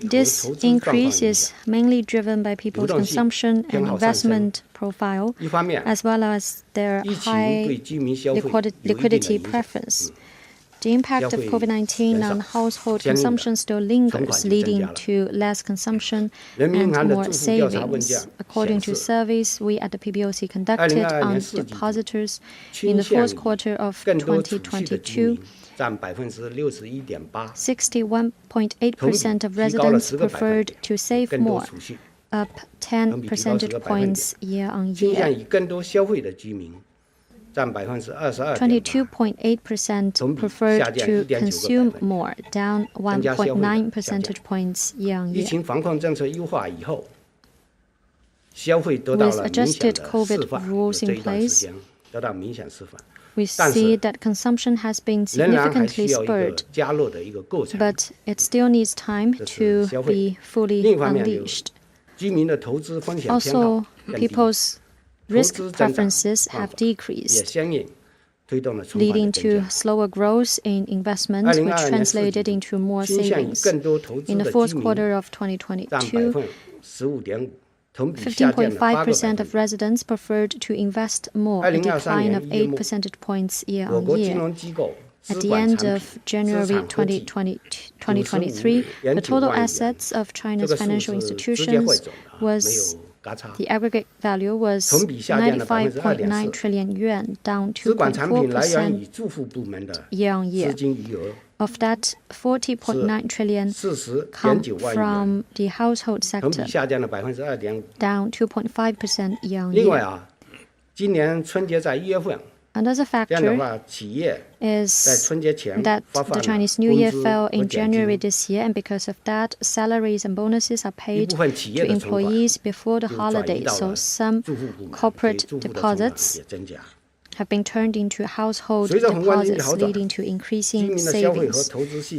This increase is mainly driven by people's consumption and investment profile, as well as their high liquidity preference. The impact of COVID-19 on household consumption still lingers, leading to less consumption and more savings. According to surveys we at the PBOC conducted on depositors in the fourth quarter of 2022, 61.8% of residents preferred to save more, up 10 percentage points year-on-year. 22.8% preferred to consume more, down 1.9 percentage points year-on-year. With adjusted COVID rules in place, we see that consumption has been significantly spurred, but it still needs time to be fully unleashed. Also, people's risk preferences have decreased, leading to slower growth in investment, which translated into more savings. In the fourth quarter of 2022, 15.5% of residents preferred to invest more, a decline of 8 percentage points year-on-year. At the end of January 2023, the total assets of China's financial institutions was the aggregate value was 95.9 trillion yuan, down 2.4% year-on-year. Of that, 40.9 trillion come from the household sector, down 2.5% year-on-year. Another factor is that the Chinese New Year fell in January this year, and because of that, salaries and bonuses are paid to employees before the holiday, so some corporate deposits have been turned into household deposits, leading to increasing savings.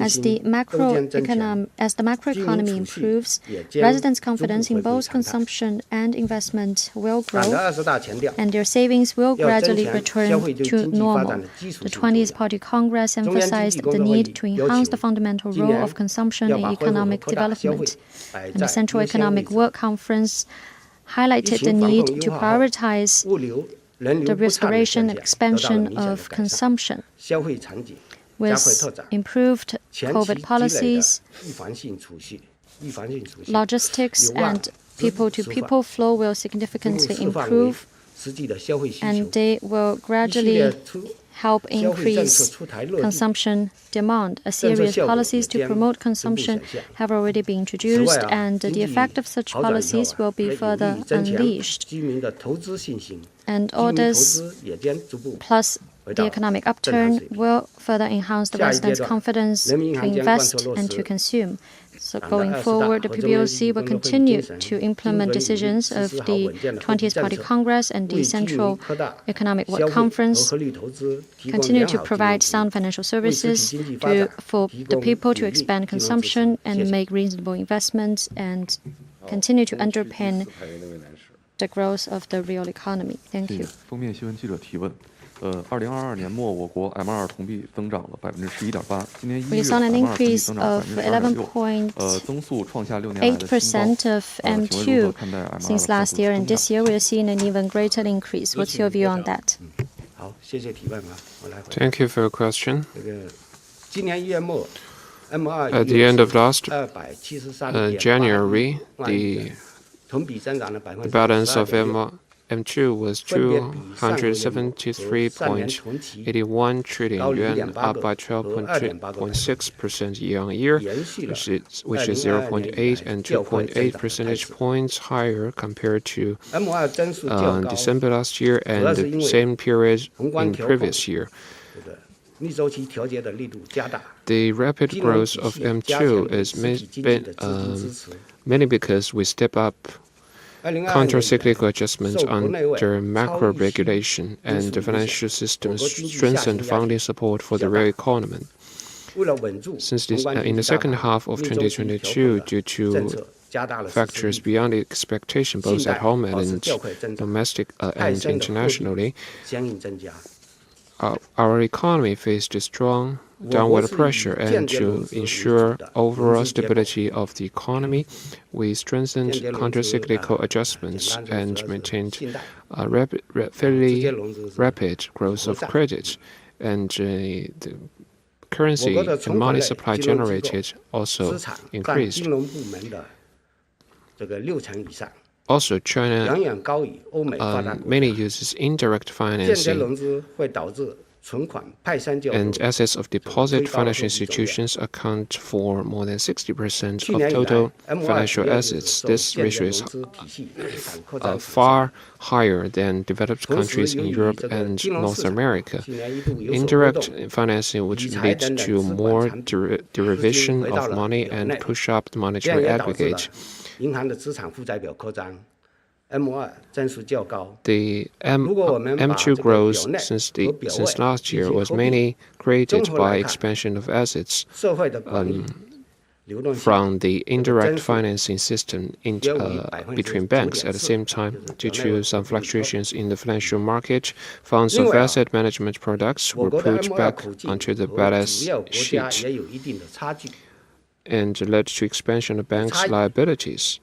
As the macroeconomy improves, residents' confidence in both consumption and investment will grow, and their savings will gradually return to normal. The 20th Party Congress emphasized the need to enhance the fundamental role of consumption in economic development, and the Central Economic Work Conference highlighted the need to prioritize the restoration and expansion of consumption. With improved COVID policies, logistics and people-to-people flow will significantly improve, and they will gradually help increase consumption demand. A series of policies to promote consumption have already been introduced, and the effect of such policies will be further unleashed. And all this, plus the economic upturn, will further enhance the residents' confidence to invest and to consume. So going forward, the PBOC will continue to implement decisions of the 20th Party Congress and the Central Economic Work Conference, continue to provide sound financial services for the people to expand consumption and make reasonable investments, and continue to underpin the growth of the real economy. Thank you. 2022年末，我国 M2 同比增长了11.8%。今年1月 We saw an increase of 11.8% of M2 since last year, and this year we are seeing an even greater increase. What's your view on that? Thank you for your question. At the end of last January, the balance of M2 was 273.81 trillion yuan, up by 12.6% year-on-year, which is 0.8 and 2.8 percentage points higher compared to December last year and the same period in previous year. The rapid growth of M2 is mainly because we step up counter-cyclical adjustments under macro regulation and the financial system's strengthened funding support for the real economy. Since in the second half of 2022, due to factors beyond expectation both at home and domestic and internationally, our economy faced a strong downward pressure, and to ensure overall stability of the economy, we strengthened countercyclical adjustments and maintained a fairly rapid growth of credit, and the currency and money supply generated also increased. Also, China mainly uses indirect financing, and assets of deposit financial institutions account for more than 60% of total financial assets. This ratio is far higher than developed countries in Europe and North America. Indirect financing would lead to more derivation of money and push up the monetary aggregate. The M2 growth since last year was mainly created by expansion of assets from the indirect financing system between banks. At the same time, due to some fluctuations in the financial market, funds of asset management products were put back onto the balance sheet and led to expansion of banks' liabilities.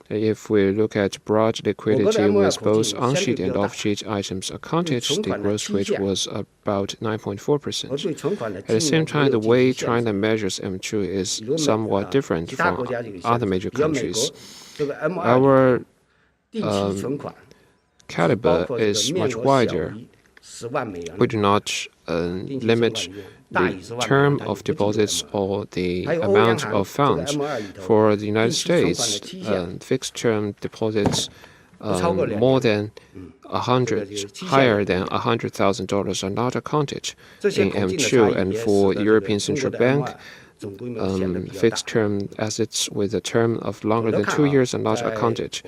If we look at broad liquidity with both on-sheet and off-sheet items accounted, the growth rate was about 9.4%. At the same time, the way China measures M2 is somewhat different from other major countries. Our caliber is much wider. We do not limit the term of deposits or the amount of funds. For the United States, fixed-term deposits more than higher than $100,000 are not accounted in M2, and for the European Central Bank, fixed-term assets with a term of longer than 2 years are not accounted.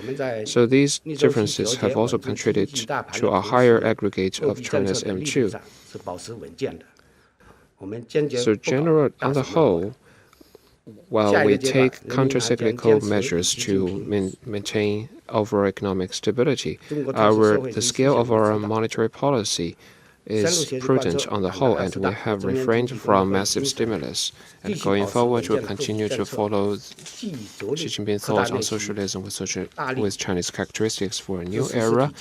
So these differences have also contributed to a higher aggregate of China's M2. So on the whole, while we take counter-cyclical measures to maintain overall economic stability, the scale of our monetary policy is prudent on the whole, and we have refrained from massive stimulus. And going forward, we'll continue to follow Xi Jinping's thoughts on socialism with Chinese characteristics for a new era,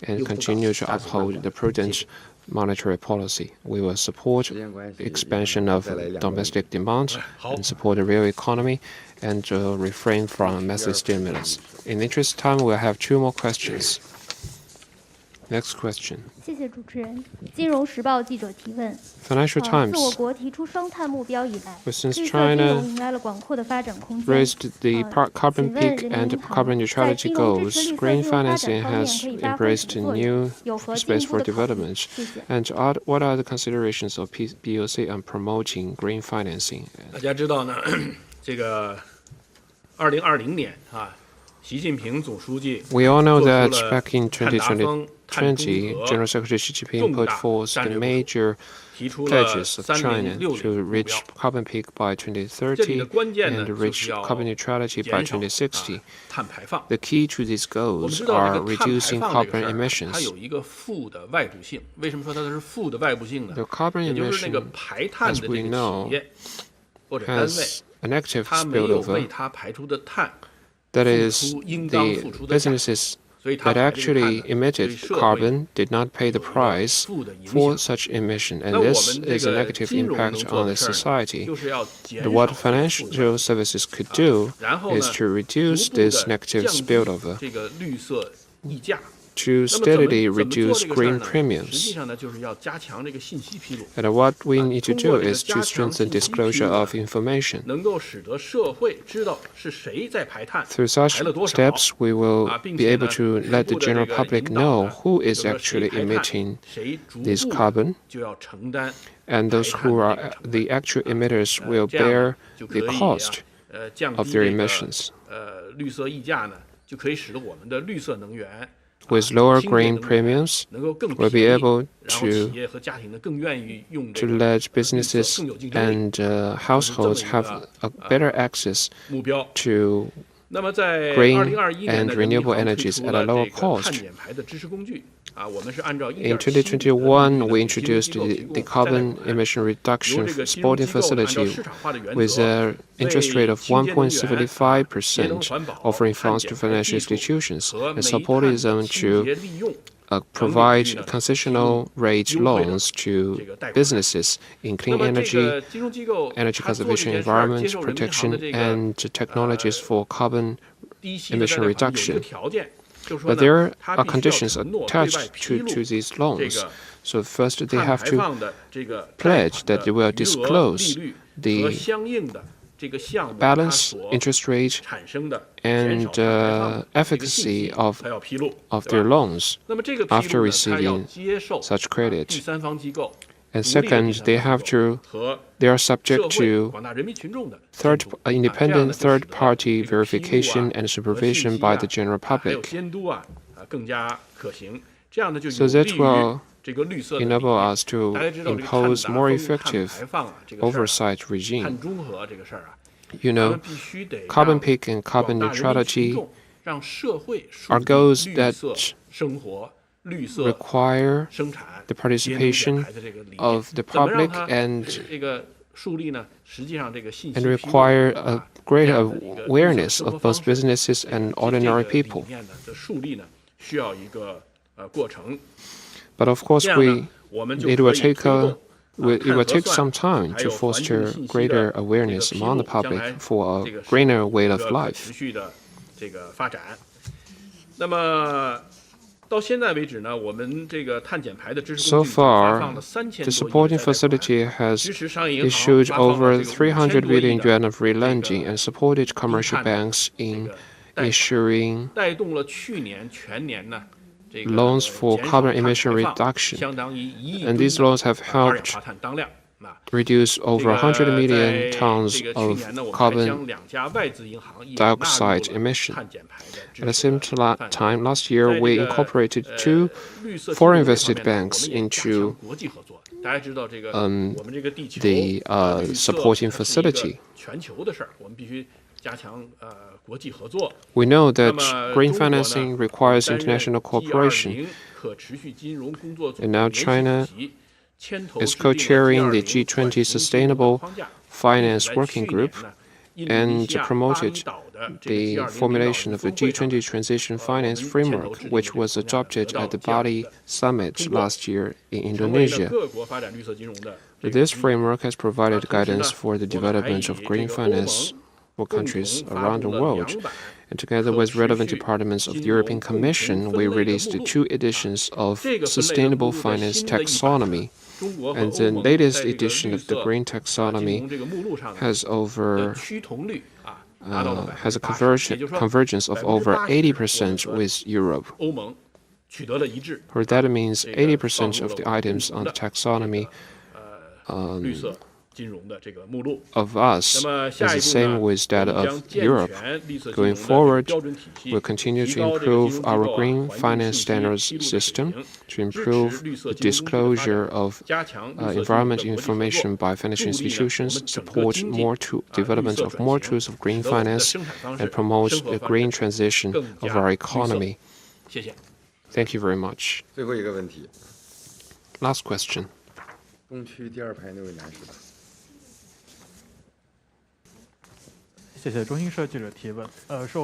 and continue to uphold the prudent monetary policy. We will support expansion of domestic demand and support the real economy, and refrain from massive stimulus. In the interest of time, we'll have 2 more questions. Next question. Financial Times. Since China raised the carbon peak and carbon neutrality goals, green financing has embraced a new space for development. And what are the considerations of PBOC on promoting green financing? 大家知道呢，这个2020年习近平总书记 We all know that back in 2020, General Secretary Xi Jinping put forth the major pledges of China to reach carbon peak by 2030 and reach carbon neutrality by 2060. The key to these goals are reducing carbon emissions. The carbon emission, as we know, has a negative spillover. That is, the businesses that actually emitted carbon did not pay the price for such emission, and this is a negative impact on the society. What financial services could do is to reduce this negative spillover. to steadily reduce green premiums. And what we need to do is to strengthen disclosure of information. Through such steps, we will be able to let the general public know who is actually emitting this carbon, and those who are the actual emitters will bear the cost of their emissions. With lower green premiums, we'll be able to let businesses and households have a better access to green and renewable energies at a lower cost. In 2021, we introduced the carbon emission reduction supporting facility with an interest rate of 1.75%, offering funds to financial institutions and supported them to provide concessional rate loans to businesses in clean energy, energy conservation, environment protection, and technologies for carbon emission reduction. But there are conditions attached to these loans. So first, they have to pledge that they will disclose the balance, interest rate, and efficacy of their loans after receiving such credit. And second, they are subject to independent third-party verification and supervision by the general public. So that will enable us to impose more effective oversight regime. You know, carbon peak and carbon neutrality are goals that require the participation of the public and require a greater awareness of both businesses and ordinary people. But of course, it will take some time to foster greater awareness among the public for a greener way of life. So far, the supporting facility has issued over 300 billion yuan of relending and supported commercial banks in issuing loans for carbon emission reduction. And these loans have helped reduce over 100 million tons of carbon dioxide emission. At the same time, last year, we incorporated 2 foreign-invested banks into the supporting facility. We know that green financing requires international cooperation, and now China is co-chairing the G20 Sustainable Finance Working Group and promoted the formulation of the G20 Transition Finance Framework, which was adopted at the Bali Summit last year in Indonesia. This framework has provided guidance for the development of green finance for countries around the world. And together with relevant departments of the European Commission, we released 2 editions of Sustainable Finance Taxonomy. And the latest edition of the Green Taxonomy has a convergence of over 80% with Europe. Or that means 80% of the items on the taxonomy of us is the same with that of Europe. Going forward, we'll continue to improve our green finance standards system, to improve the disclosure of environmental information by financial institutions, support development of more tools of green finance, and promote the green transition of our economy. Thank you very much. Last question. 东区第2排那位男士吧。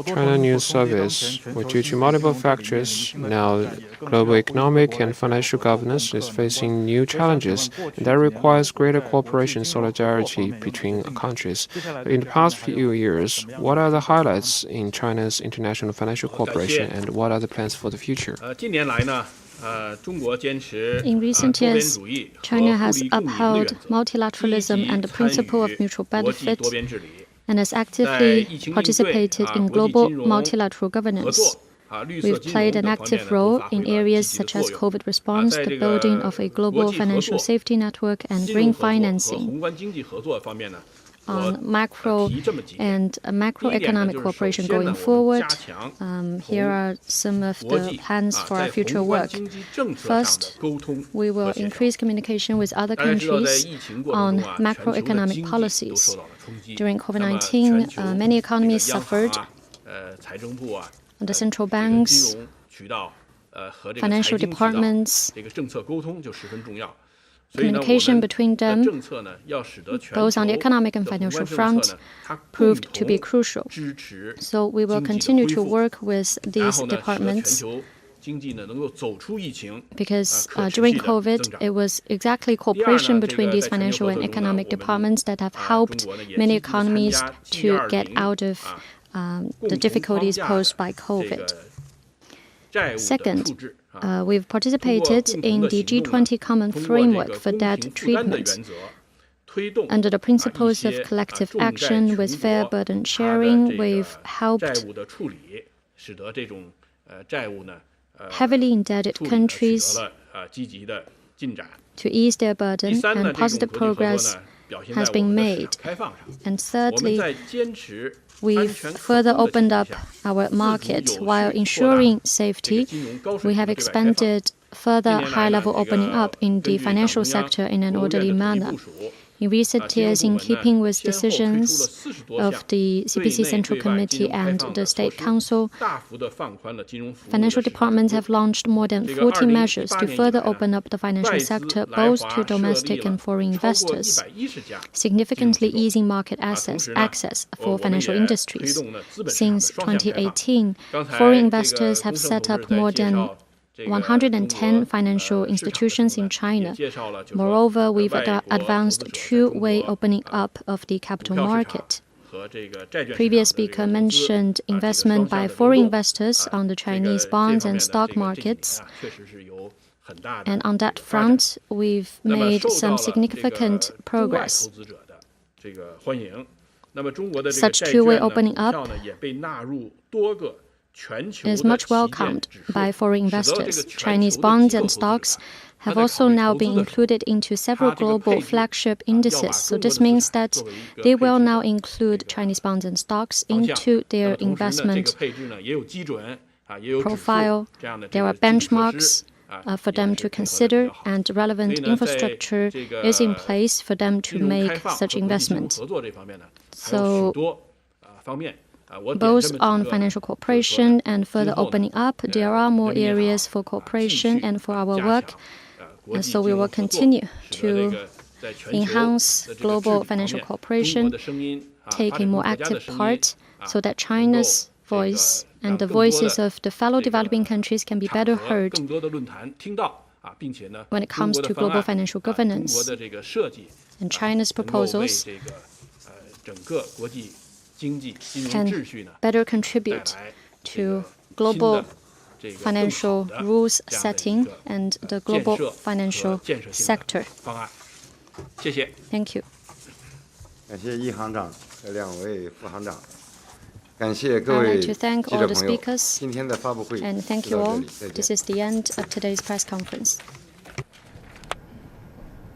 China News Service. Well, due to multiple factors, now global economic and financial governance is facing new challenges, and that requires greater cooperation and solidarity between countries. In the past few years, what are the highlights in China's international financial cooperation, and what are the plans for the future? In recent years, China has upheld multilateralism and the principle of mutual benefit and has actively participated in global multilateral governance. We've played an active role in areas such as COVID response, the building of a global financial safety network, and green financing. On macro and macroeconomic cooperation going forward, here are some of the plans for our future work. First, we will increase communication with other countries on macroeconomic policies. During COVID-19, many economies suffered. The central banks, financial departments, communication between them, both on the economic and financial front, proved to be crucial. So we will continue to work with these departments because during COVID, it was exactly cooperation between these financial and economic departments that have helped many economies to get out of the difficulties posed by COVID. Second, we've participated in the G20 Common Framework for Debt Treatment. Under the principles of collective action with fair burden sharing, we've helped heavily indebted countries to ease their burden, and positive progress has been made. And thirdly, we've further opened up our market while ensuring safety. We have expanded further high-level opening up in the financial sector in an orderly manner. In recent years, in keeping with decisions of the CPC Central Committee and the State Council, financial departments have launched more than 40 measures to further open up the financial sector both to domestic and foreign investors, significantly easing market access for financial industries. Since 2018, foreign investors have set up more than 110 financial institutions in China. Moreover, we've advanced two-way opening up of the capital market. Previous speaker mentioned investment by foreign investors on the Chinese bonds and stock markets. And on that front, we've made some significant progress. Such two-way opening up is much welcomed by foreign investors. Chinese bonds and stocks have also now been included into several global flagship indices. So this means that they will now include Chinese bonds and stocks into their investment profile. There are benchmarks for them to consider, and relevant infrastructure is in place for them to make such investments. So both on financial cooperation and further opening up, there are more areas for cooperation and for our work. And so we will continue to enhance global financial cooperation, take a more active part so that China's voice and the voices of the fellow developing countries can be better heard when it comes to global financial governance. And China's proposals can better contribute to global financial rules setting and the global financial sector. Thank you. I'd like to thank all the speakers and thank you all. This is the end of today's press conference.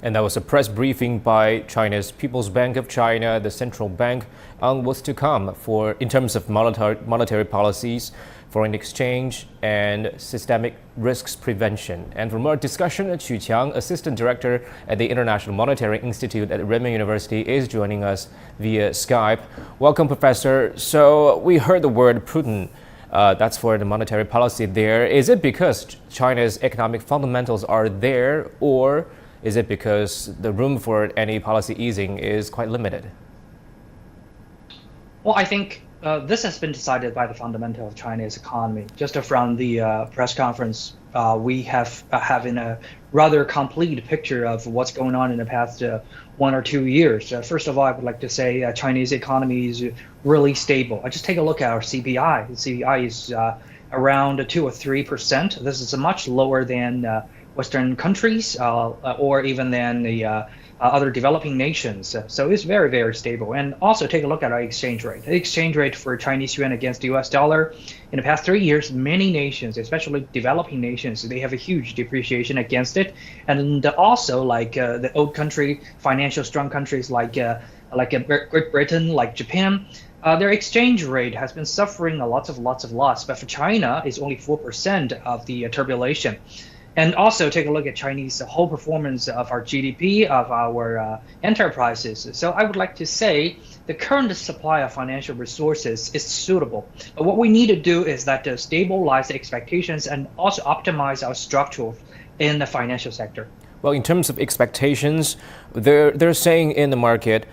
And that was a press briefing by China's People's Bank of China, the central bank, on what's to come in terms of monetary policies, foreign exchange, and systemic risks prevention. And for more discussion, Qu Qiang, Assistant Director at the International Monetary Institute at Renmin University, is joining us via Skype. Welcome, Professor. So we heard the word prudent. That's for the monetary policy there. Is it because China's economic fundamentals are there, or is it because the room for any policy easing is quite limited? Well, I think this has been decided by the fundamental of Chinese economy. Just from the press conference, we have having a rather complete picture of what's going on in the past 1 or 2 years. First of all, I would like to say Chinese economy is really stable. I just take a look at our CPI. The CPI is around 2 or 3%. This is much lower than Western countries or even than the other developing nations. So it's very, very stable. And also take a look at our exchange rate. The exchange rate for Chinese yuan against the US dollar in the past 3 years, many nations, especially developing nations, they have a huge depreciation against it. And also like the old country, financial strong countries like Great Britain, like Japan, their exchange rate has been suffering lots of loss. But for China, it's only 4% of the turbulence. And also take a look at Chinese whole performance of our GDP, of our enterprises. So I would like to say the current supply of financial resources is suitable. But what we need to do is that to stabilize the expectations and also optimize our structure in the financial sector. Well, in terms of expectations, they're saying in the market,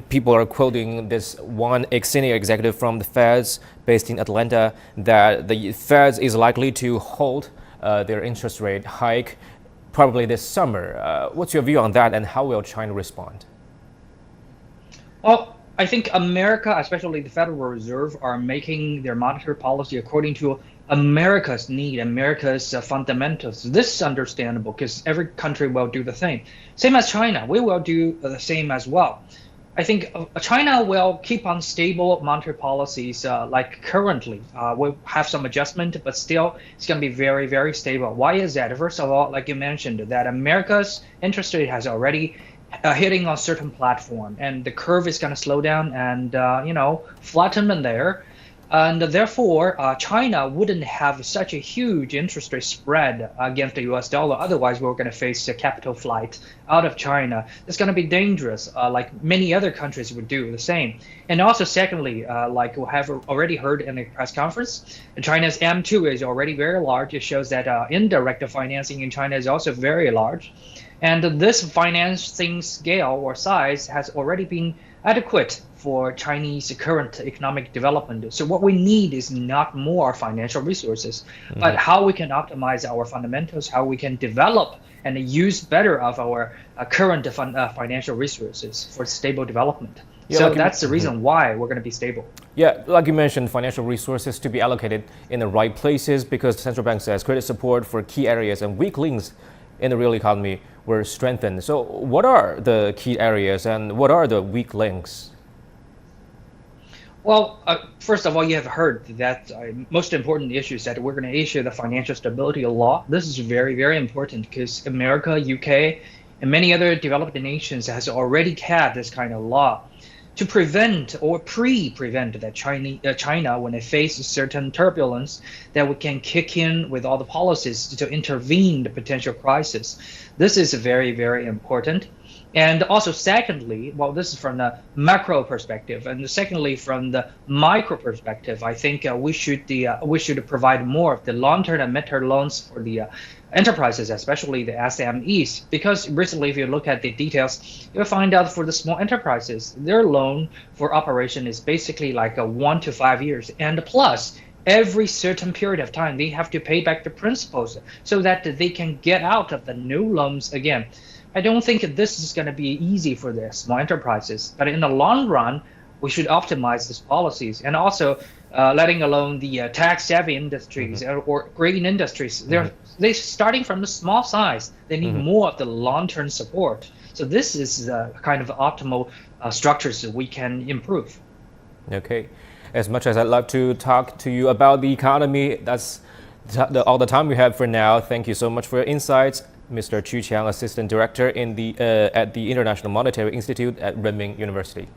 people are quoting this one senior executive from the Feds based in Atlanta that the Feds is likely to hold their interest rate hike probably this summer. What's your view on that, and how will China respond? Well, I think America, especially the Federal Reserve, are making their monetary policy according to America's need, America's fundamentals. This is understandable because every country will do the same. Same as China, we will do the same as well. I think China will keep on stable monetary policies like currently. We'll have some adjustment, but still it's going to be very, very stable. Why is that? First of all, like you mentioned, that America's interest rate has already hitting a certain platform, and the curve is going to slow down and flatten in there. And therefore, China wouldn't have such a huge interest rate spread against the US dollar. Otherwise, we're going to face a capital flight out of China. It's going to be dangerous, like many other countries would do the same. And also, secondly, like we have already heard in the press conference, China's M2 is already very large. It shows that indirect financing in China is also very large. And this financing scale or size has already been adequate for Chinese current economic development. So what we need is not more financial resources, but how we can optimize our fundamentals, how we can develop and use better of our current financial resources for stable development. Yeah, so like that's the reason why we're going to be stable. Yeah, like you mentioned, financial resources to be allocated in the right places because the central bank says credit support for key areas and weak links in the real economy were strengthened. So what are the key areas and what are the weak links? Well, first of all, you have heard that most important issue is that we're going to issue the financial stability law. This is very, very important because America, UK, and many other developed nations has already had this kind of law to prevent or prevent that China, when it faces certain turbulence, that we can kick in with all the policies to intervene the potential crisis. This is very, very important. And also, secondly, well, this is from the macro perspective, and secondly, from the micro perspective, I think we should provide more of the long-term and mid-term loans for the enterprises, especially the SMEs, because recently, if you look at the details, you'll find out for the small enterprises, their loan for operation is basically like 1 to 5 years, and plus every certain period of time they have to pay back the principals so that they can get out of the new loans again. I don't think this is going to be easy for the small enterprises, but in the long run, we should optimize these policies and also letting alone the tax-savvy industries or green industries. They're starting from the small size. They need more of the long-term support. So this is the kind of optimal structures that we can improve. Okay. As much as I'd love to talk to you about the economy, that's all the time we have for now. Thank you so much for your insights. Mr. Chu Qiang, Assistant Director at the International Monetary Institute at Renmin University.